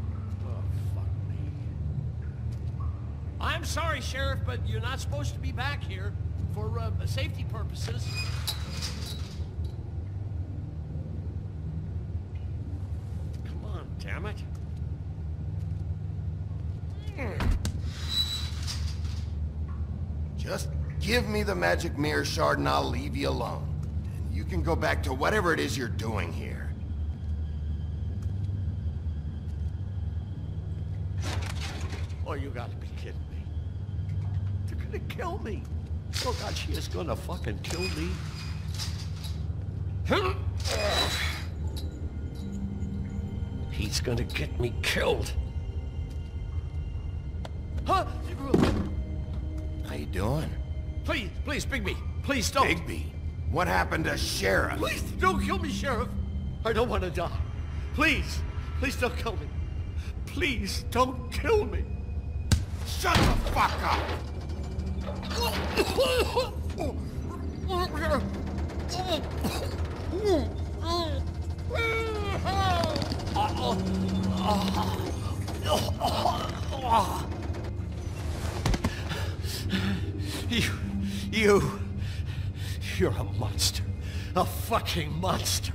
Oh, fuck me. I'm sorry, Sheriff, but you're not supposed to be back here for safety purposes. Come on, damn it. Just give me the magic mirror shard and I'll leave you alone. And you can go back to whatever it is you're doing here. Oh, you gotta be kidding me. They're gonna kill me. Oh God, she is gonna fucking kill me. He's gonna get me killed. Huh? How you doing? Please, Bigby. Please don't. Bigby? What happened to Sheriff? Please don't kill me, Sheriff. I don't want to die. Please don't kill me. Please don't kill me. Shut the fuck up! You're a monster. A fucking monster.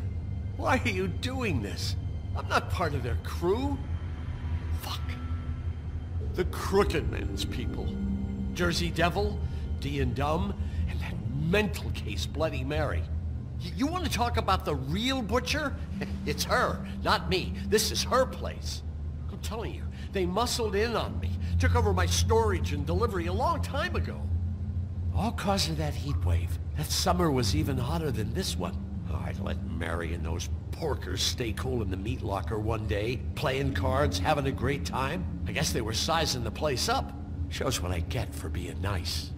Why are you doing this? I'm not part of their crew. Fuck. The Crooked Man's people. Jersey Devil, D and Dumb, and that mental case Bloody Mary. You want to talk about the real butcher? It's her, not me. This is her place. I'm telling you, they muscled in on me, took over my storage and delivery a long time ago. All cause of that heat wave. That summer was even hotter than this one. I'd let Mary and those porkers stay cool in the meat locker one day, playing cards, having a great time. I guess they were sizing the place up. Shows what I get for being nice.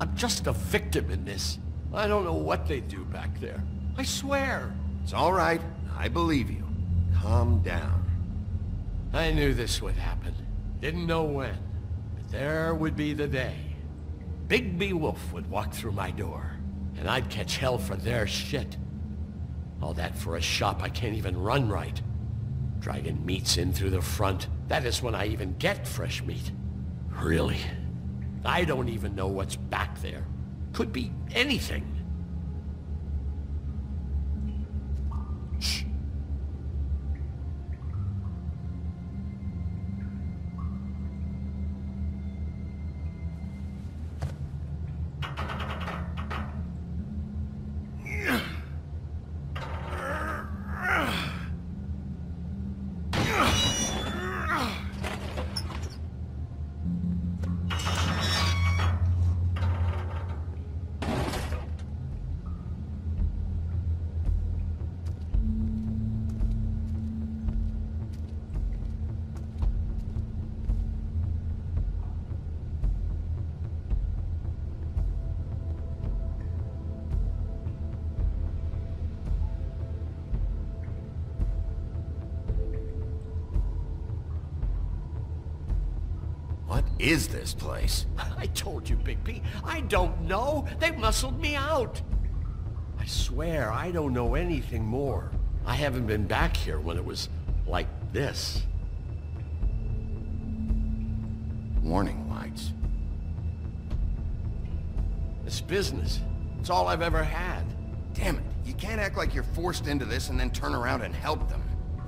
I'm just a victim in this. I don't know what they do back there. I swear. It's all right. I believe you. Calm down. I knew this would happen. Didn't know when. But there would be the day. Bigbi Wolf would walk through my door, and I'd catch hell for their shit. All that for a shop I can't even run right. Dragging meats in through the front. That is when I even get fresh meat. Really? I don't even know what's back there. Could be anything. Shh. What is this place? I told you, Bigbi. I don't know. They muscled me out. I swear, I don't know anything more. I haven't been back here when it was like this. Warning lights. This business, it's all I've ever had. Damn it, you can't act like you're forced into this and then turn around and help them.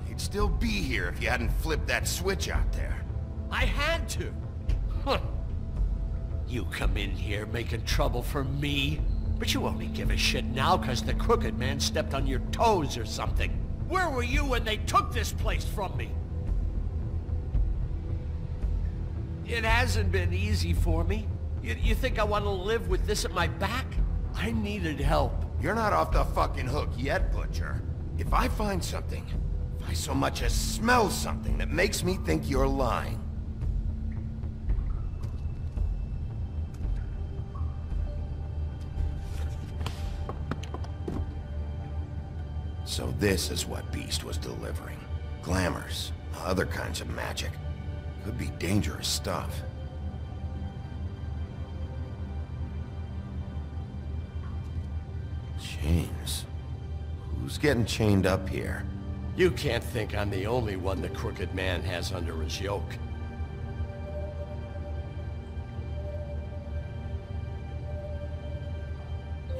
You'd still be here if you hadn't flipped that switch out there. I had to. Huh. You come in here making trouble for me, but you only give a shit now because the crooked man stepped on your toes or something. Where were you when they took this place from me? It hasn't been easy for me. You think I want to live with this at my back? I needed help. You're not off the fucking hook yet, Butcher. If I find something, if I so much as smell something that makes me think you're lying, so this is what Beast was delivering. Glamours, other kinds of magic. Could be dangerous stuff. Chains. Who's getting chained up here? You can't think I'm the only one the crooked man has under his yoke.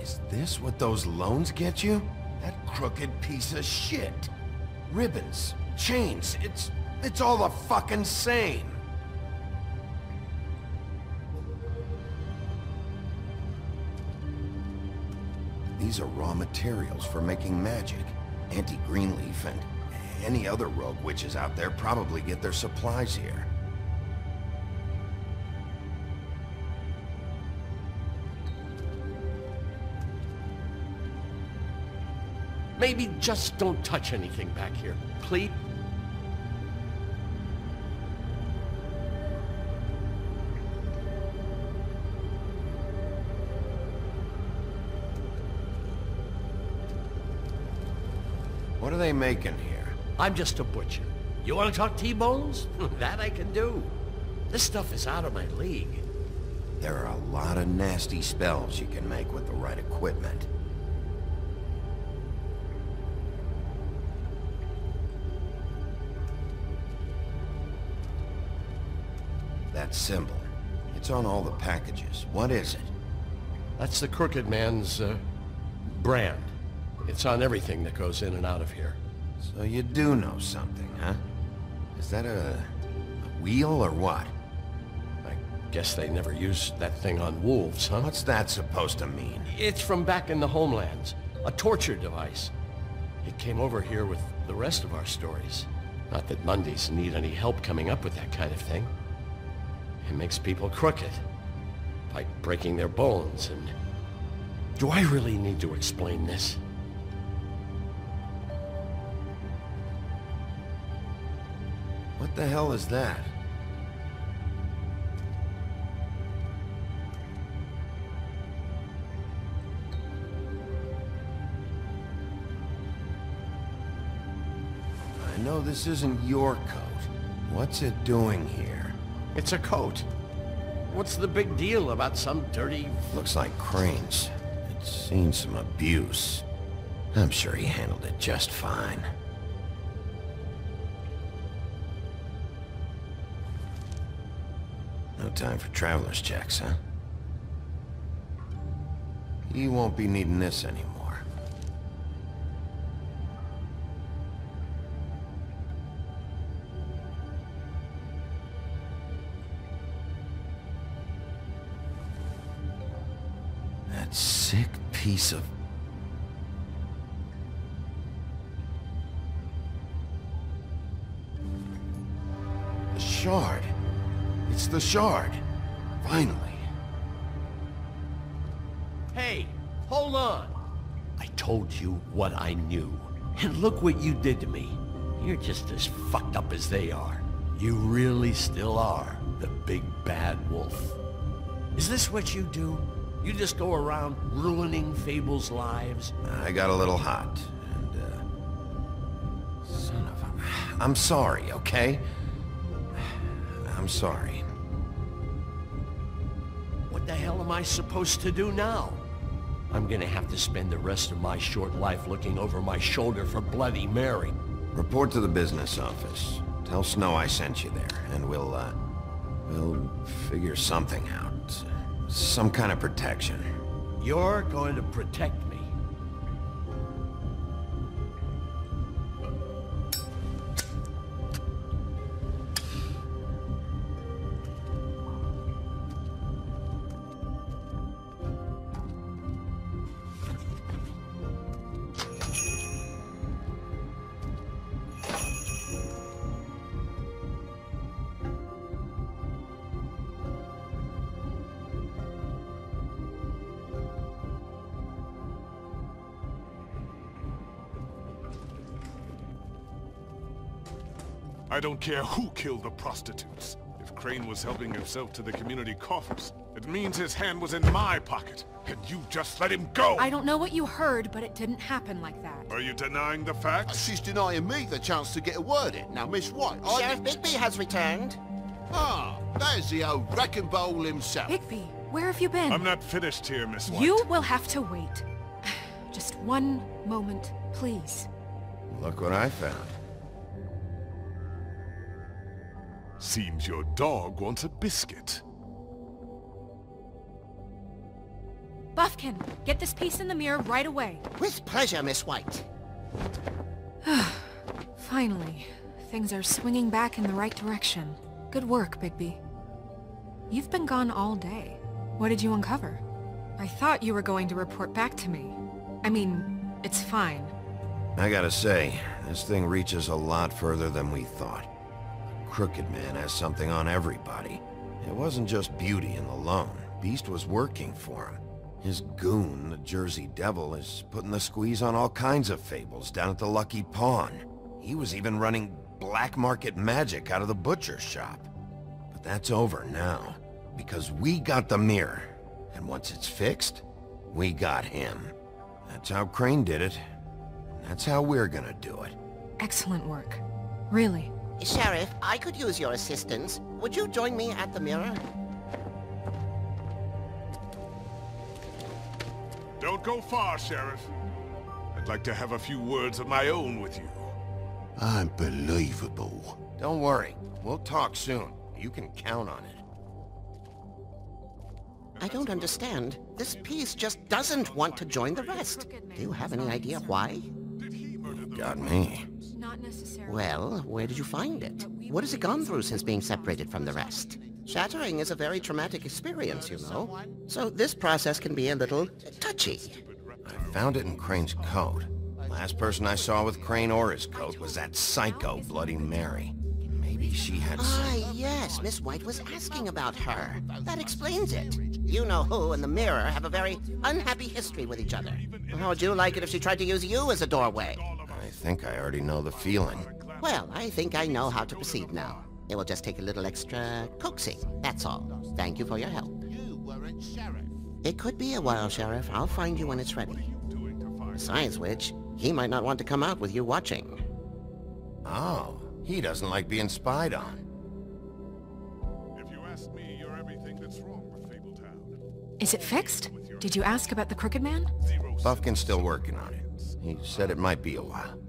Is this what those loans get you? That crooked piece of shit. Ribbons, chains, it's all the fucking same. These are raw materials for making magic. Auntie Greenleaf and any other rogue witches out there probably get their supplies here. Maybe just don't touch anything back here, please. What are they making here? I'm just a butcher. You want to talk T-bones? That I can do. This stuff is out of my league. There are a lot of nasty spells you can make with the right equipment. That symbol. It's on all the packages. What is it? That's the crooked man's, brand. It's on everything that goes in and out of here. So you do know something, huh? Is that a wheel or what? I guess they never used that thing on wolves, huh? What's that supposed to mean? It's from back in the homelands. A torture device. It came over here with the rest of our stories. Not that Mondays need any help coming up with that kind of thing. It makes people crooked. By breaking their bones and... Do I really need to explain this? What the hell is that? I know this isn't your coat. What's it doing here? It's a coat. What's the big deal about some dirty... Looks like Crane's. It's seen some abuse. I'm sure he handled it just fine. No time for traveler's checks, huh? You won't be needing this anymore. That sick piece of... The shard. It's the shard. Finally. Hey, hold on. I told you what I knew. And look what you did to me. You're just as fucked up as they are. You really still are the big bad wolf. Is this what you do? You just go around ruining Fable's lives? I got a little hot, and, son of a... I'm sorry, okay? I'm sorry. What the hell am I supposed to do now? I'm gonna have to spend the rest of my short life looking over my shoulder for Bloody Mary. Report to the business office. Tell Snow I sent you there, and we'll figure something out. Some kind of protection. You're going to protect me. I don't care who killed the prostitutes. If Crane was helping himself to the community coffers, it means his hand was in my pocket, and you just let him go! I don't know what you heard, but it didn't happen like that. Are you denying the facts? She's denying me the chance to get a word in. Now, Miss White, Sheriff Bigby has returned. Ah, there's the old wrecking bowl himself. Bigby, where have you been? I'm not finished here, Miss White. You will have to wait. Just one moment, please. Look what I found. Seems your dog wants a biscuit. Buffkin, get this piece in the mirror right away. With pleasure, Miss White. Finally, things are swinging back in the right direction. Good work, Bigby. You've been gone all day. What did you uncover? I thought you were going to report back to me. I mean, it's fine. I gotta say, this thing reaches a lot further than we thought. Crooked Man has something on everybody. It wasn't just beauty and the loan. Beast was working for him. His goon, the Jersey Devil, is putting the squeeze on all kinds of fables down at the Lucky Pawn. He was even running black market magic out of the butcher shop. But that's over now, because we got the mirror. And once it's fixed, we got him. That's how Crane did it. That's how we're gonna do it. Excellent work. Really. Sheriff, I could use your assistance. Would you join me at the mirror? Don't go far, Sheriff. I'd like to have a few words of my own with you. Unbelievable. Don't worry. We'll talk soon. You can count on it. I don't understand. This piece just doesn't want to join the rest. Do you have any idea why? Got me. Not necessarily. Well, where did you find it? What has it gone through since being separated from the rest? Shattering is a very traumatic experience, you know. So this process can be a little touchy. I found it in Crane's coat. Last person I saw with Crane or his coat was that psycho Bloody Mary. Maybe she had some... Ah, yes, Miss White was asking about her. That explains it. You know who and the mirror have a very unhappy history with each other. How would you like it if she tried to use you as a doorway? I think I already know the feeling. Well, I think I know how to proceed now. It will just take a little extra coaxing, that's all. Thank you for your help. You weren't sheriff. It could be a while, Sheriff. I'll find you when it's ready. Besides which, he might not want to come out with you watching. Oh, he doesn't like being spied on. If you ask me, you're everything that's wrong with Fabletown. Is it fixed? Did you ask about the Crooked Man? Buffkin's still working on it. He said it might be a while.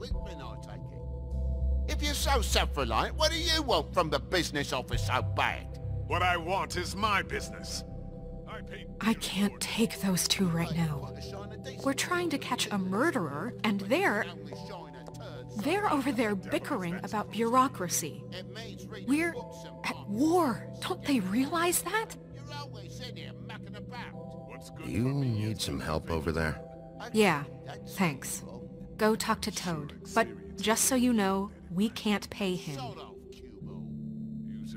If you're so self-reliant, what do you want from the business office so bad? What I want is my business. I can't take those two right now. We're trying to catch a murderer, and they're over there bickering about bureaucracy. We're at war. Don't they realize that? You need some help over there? Yeah, thanks. Go talk to Toad. But just so you know, we can't pay him.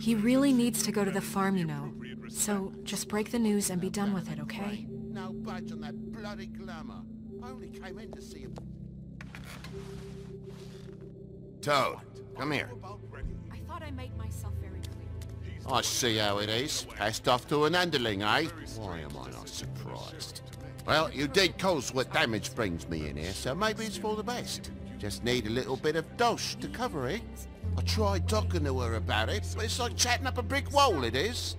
He really needs to go to the farm, you know. So just break the news and be done with it, okay? No budge on that bloody glamour. I only came in to see him. Toad, come here. I thought I made myself very clear. I see how it is. Passed off to an underling, eh? Why am I not surprised? Well, you did cause what damage brings me in here, so maybe it's for the best. Just need a little bit of dosh to cover it. I tried talking to her about it, but it's like chatting up a brick wall, it is.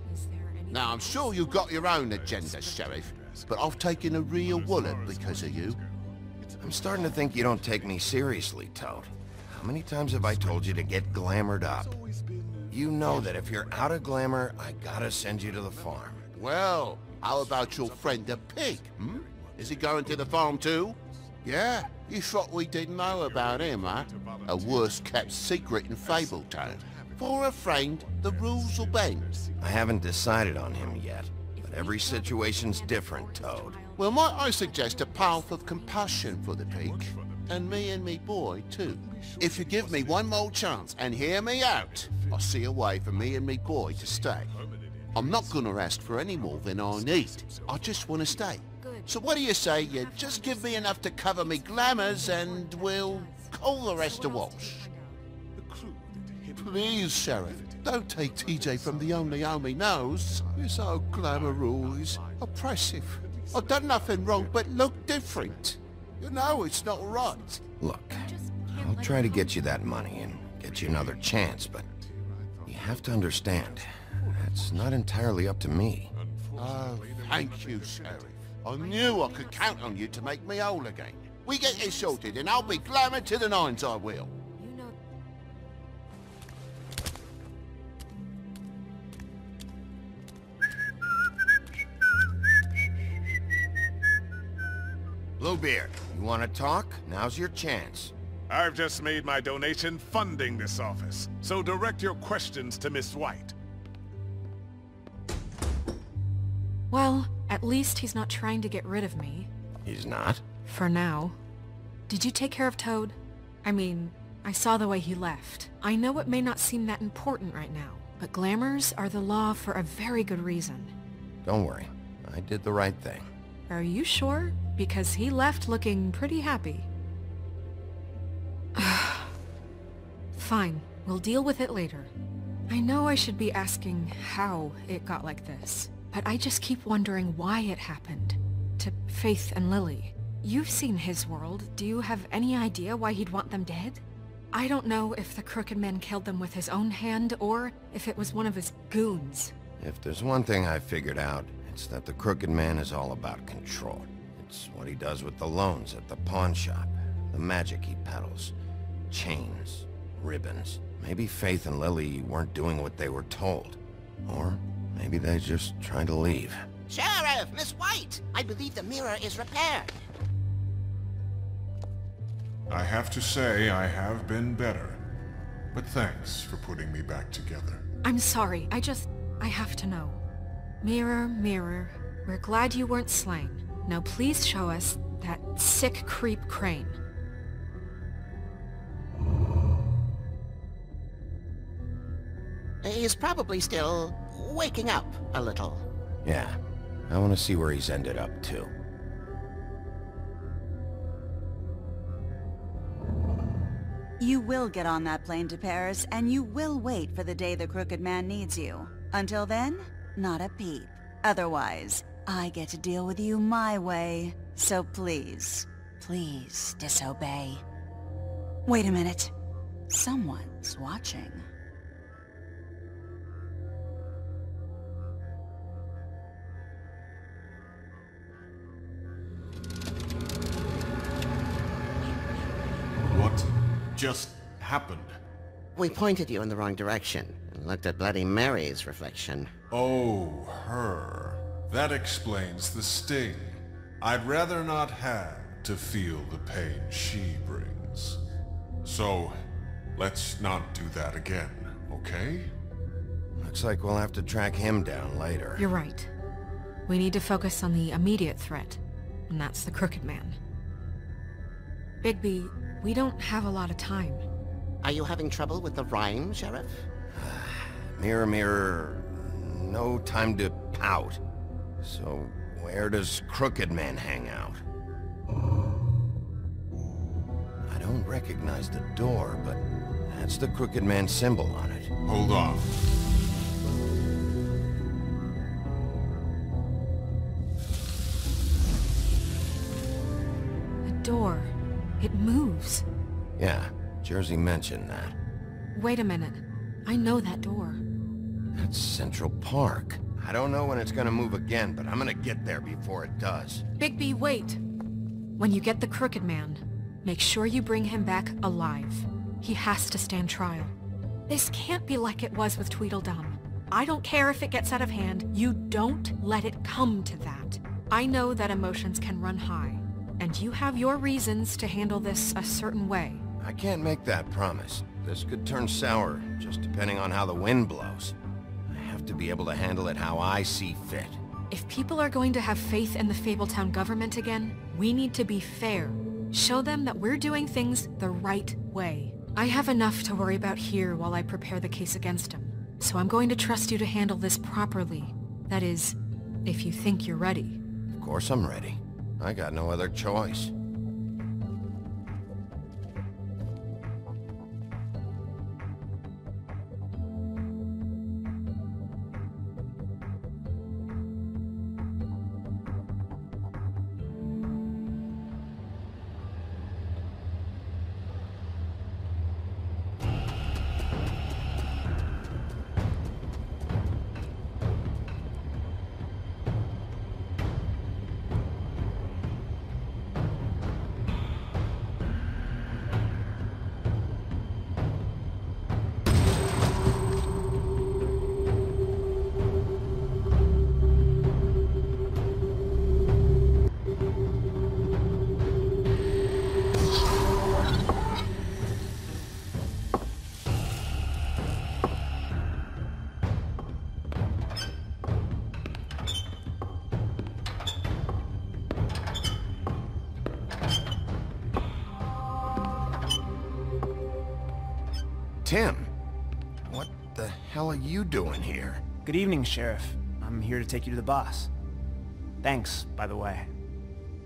Now, I'm sure you've got your own agenda, Sheriff, but I've taken a real wallet because of you. I'm starting to think you don't take me seriously, Toad. How many times have I told you to get glamored up? You know that if you're out of glamour, I gotta send you to the farm. Well, how about your friend the pig, hmm? Is he going to the farm too? Yeah, you thought we didn't know about him, huh? A worst-kept secret in Fabletown. For a friend, the rules will bend. I haven't decided on him yet, but every situation's different, Toad. Well, might I suggest a path of compassion for the pig? And me boy, too. If you give me one more chance and hear me out, I'll see a way for me and me boy to stay. I'm not gonna ask for any more than I need. I just want to stay. So what do you say you just give me enough to cover me glamours and we'll call the rest a wash? Please, Sheriff, don't take TJ from the only home he knows. He's so glamorous, oppressive. I've done nothing wrong but look different. You know it's not right. Look, I'll try to get you that money and get you another chance, but you have to understand, that's not entirely up to me. Oh, thank you, Sheriff. I knew I could count on you to make me whole again. We get this sorted and I'll be glamour to the nines, I will. Bluebeard, you want to talk? Now's your chance. I've just made my donation funding this office, so direct your questions to Miss White. Well, at least he's not trying to get rid of me. He's not? For now. Did you take care of Toad? I mean, I saw the way he left. I know it may not seem that important right now, but glamours are the law for a very good reason. Don't worry. I did the right thing. Are you sure? Because he left looking pretty happy. Fine, we'll deal with it later. I know I should be asking how it got like this, but I just keep wondering why it happened. To Faith and Lily. You've seen his world. Do you have any idea why he'd want them dead? I don't know if the Crooked Man killed them with his own hand, or if it was one of his goons. If there's one thing I figured out, it's that the Crooked Man is all about control. It's what he does with the loans at the pawn shop, the magic he peddles, chains, ribbons. Maybe Faith and Lily weren't doing what they were told. Or maybe they just tried to leave. Sheriff, Miss White! I believe the mirror is repaired. I have to say I have been better, but thanks for putting me back together. I'm sorry, I have to know. Mirror, mirror, we're glad you weren't slain. Now please show us that sick creep Crane. He's probably still waking up a little. Yeah, I want to see where he's ended up, too. You will get on that plane to Paris, and you will wait for the day the Crooked Man needs you. Until then, not a peep. Otherwise, I get to deal with you my way. So please, please disobey. Wait a minute. Someone's watching. What just happened? We pointed you in the wrong direction and looked at Bloody Mary's reflection. Oh, her. That explains the sting. I'd rather not have to feel the pain she brings. So, let's not do that again, okay? Looks like we'll have to track him down later. You're right. We need to focus on the immediate threat, and that's the Crooked Man. Bigby, we don't have a lot of time. Are you having trouble with the rhyme, Sheriff? Mirror, mirror, no time to pout. So, where does Crooked Man hang out? I don't recognize the door, but that's the Crooked Man symbol on it. Hold on. The door. It moves. Yeah, Jersey mentioned that. Wait a minute. I know that door. That's Central Park. I don't know when it's gonna move again, but I'm gonna get there before it does. Bigby, wait! When you get the Crooked Man, make sure you bring him back alive. He has to stand trial. This can't be like it was with Tweedledum. I don't care if it gets out of hand. You don't let it come to that. I know that emotions can run high, and you have your reasons to handle this a certain way. I can't make that promise. This could turn sour, just depending on how the wind blows. I have to be able to handle it how I see fit. If people are going to have faith in the Fabletown government again, we need to be fair. Show them that we're doing things the right way. I have enough to worry about here while I prepare the case against him. So I'm going to trust you to handle this properly. That is, if you think you're ready. Of course I'm ready. I got no other choice. Tim, what the hell are you doing here? Good evening, Sheriff. I'm here to take you to the boss. Thanks, by the way,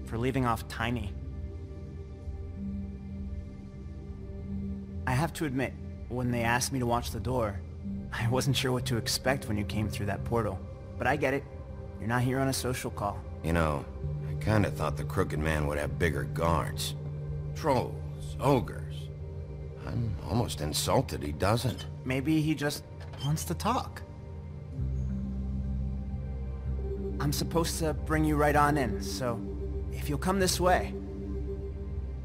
for leaving off Tiny. I have to admit, when they asked me to watch the door, I wasn't sure what to expect when you came through that portal. But I get it. You're not here on a social call. You know, I kinda thought the Crooked Man would have bigger guards. Trolls, ogres. I'm almost insulted he doesn't. Maybe he just wants to talk. I'm supposed to bring you right on in, so if you'll come this way.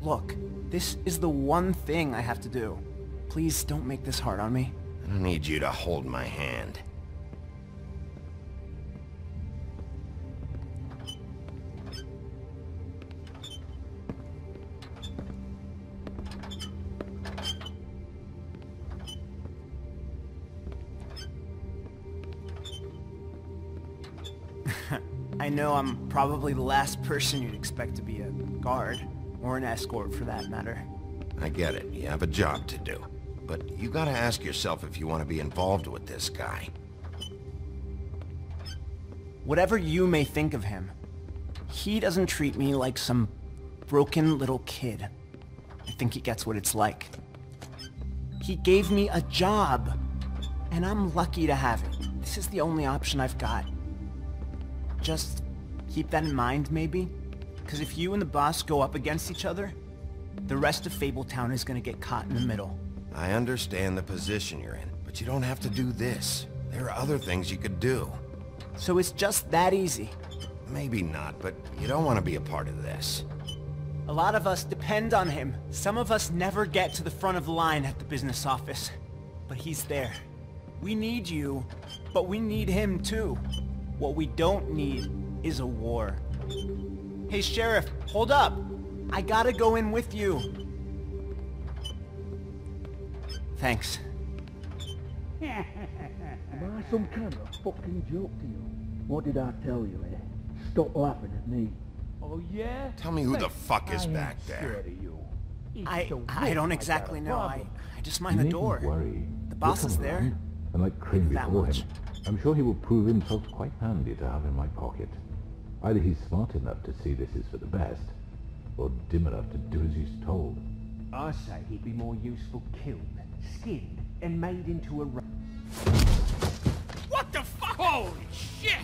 Look, this is the one thing I have to do. Please don't make this hard on me. I need you to hold my hand. I know I'm probably the last person you'd expect to be a guard, or an escort for that matter. I get it, you have a job to do. But you gotta ask yourself if you want to be involved with this guy. Whatever you may think of him, he doesn't treat me like some broken little kid. I think he gets what it's like. He gave me a job. And I'm lucky to have it. This is the only option I've got. Just keep that in mind, maybe? Because if you and the boss go up against each other, the rest of Fabletown is gonna get caught in the middle. I understand the position you're in, but you don't have to do this. There are other things you could do. So it's just that easy? Maybe not, but you don't want to be a part of this. A lot of us depend on him. Some of us never get to the front of the line at the business office. But he's there. We need you, but we need him too. What we don't need is a war. Hey, Sheriff, hold up! I gotta go in with you. Thanks. Am I some kind of fucking joke to you? What did I tell you, eh? Stop laughing at me. Oh yeah? Tell me who the fuck is back there. I don't exactly know. I just mind the door. Worry. The boss is there. And like Crane before him, I'm sure he will prove himself quite handy to have in my pocket. Either he's smart enough to see this is for the best, or dim enough to do as he's told. I say he'd be more useful killed, skinned, and made into a... What the fuck? Holy shit!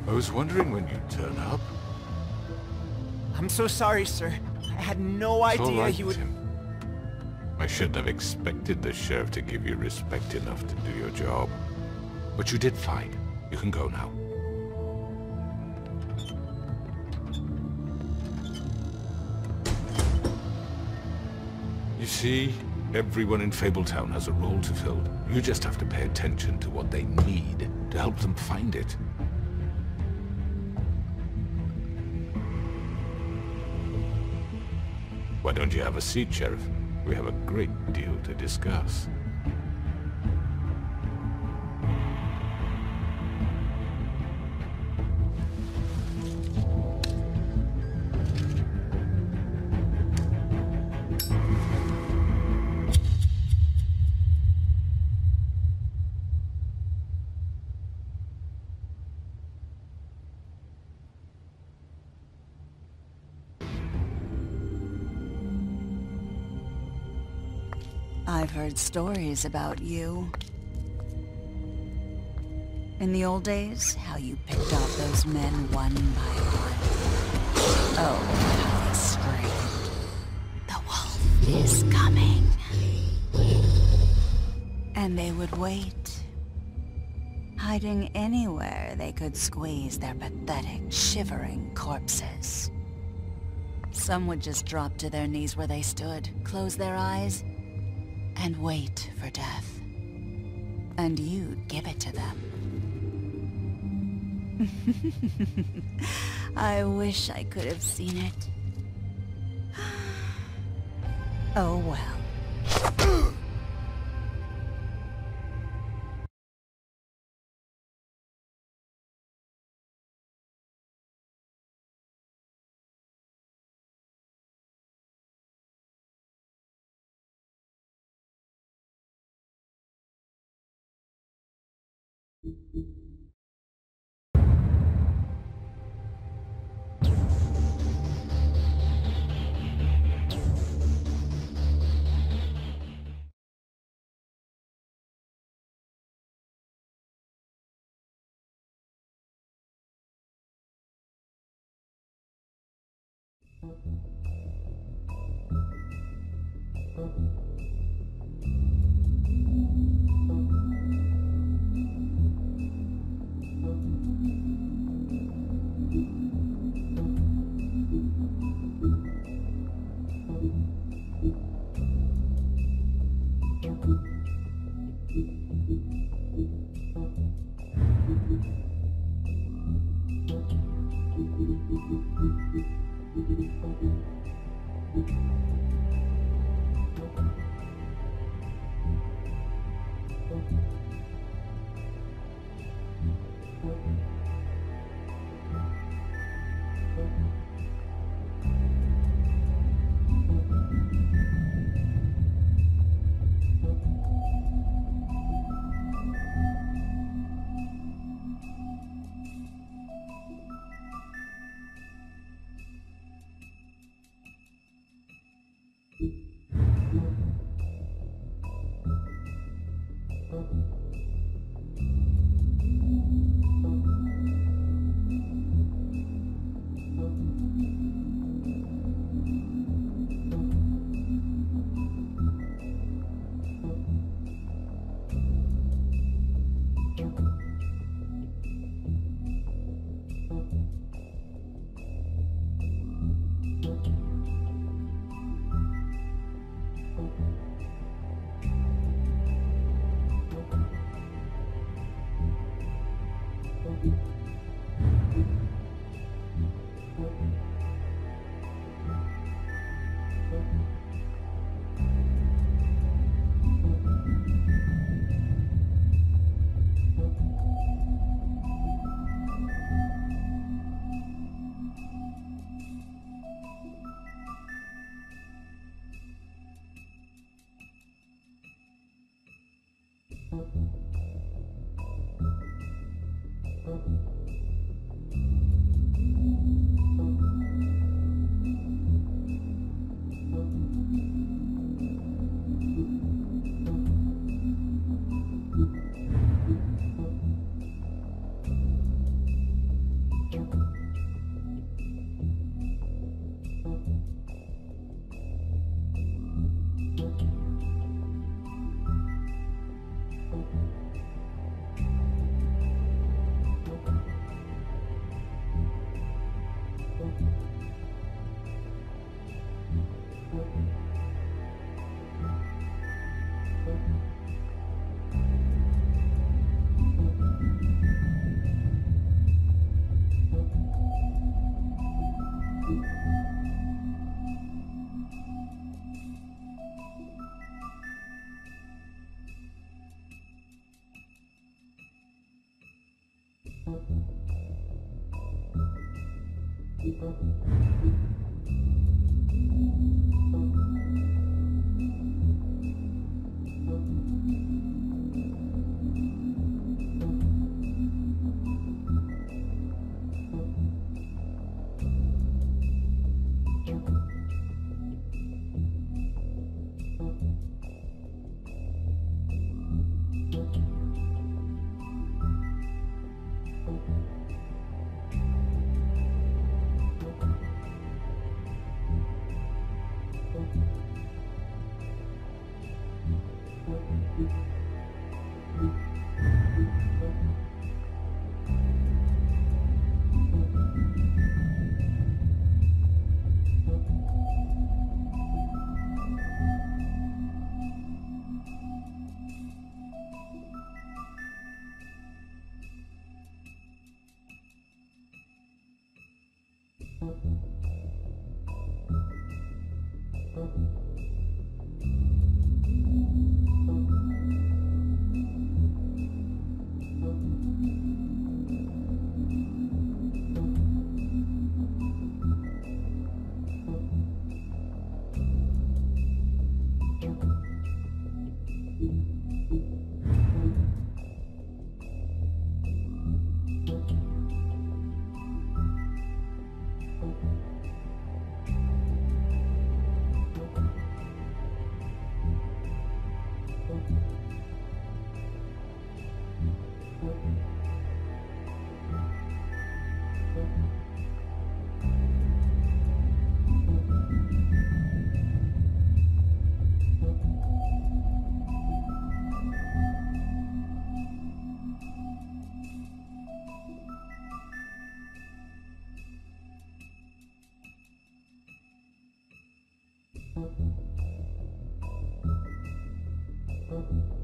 I was wondering when you'd turn up. I'm so sorry, sir. I had no idea he would... Tim. I shouldn't have expected the sheriff to give you respect enough to do your job. But you did fine. You can go now. You see, everyone in Fabletown has a role to fill. You just have to pay attention to what they need to help them find it. Why don't you have a seat, Sheriff? We have a great deal to discuss. I've heard stories about you. In the old days, how you picked off those men one by one. Oh, how they screamed. The wolf is coming. And they would wait, hiding anywhere they could squeeze their pathetic, shivering corpses. Some would just drop to their knees where they stood, close their eyes, and wait for death. And you'd give it to them. I wish I could have seen it. Oh well. Thank you.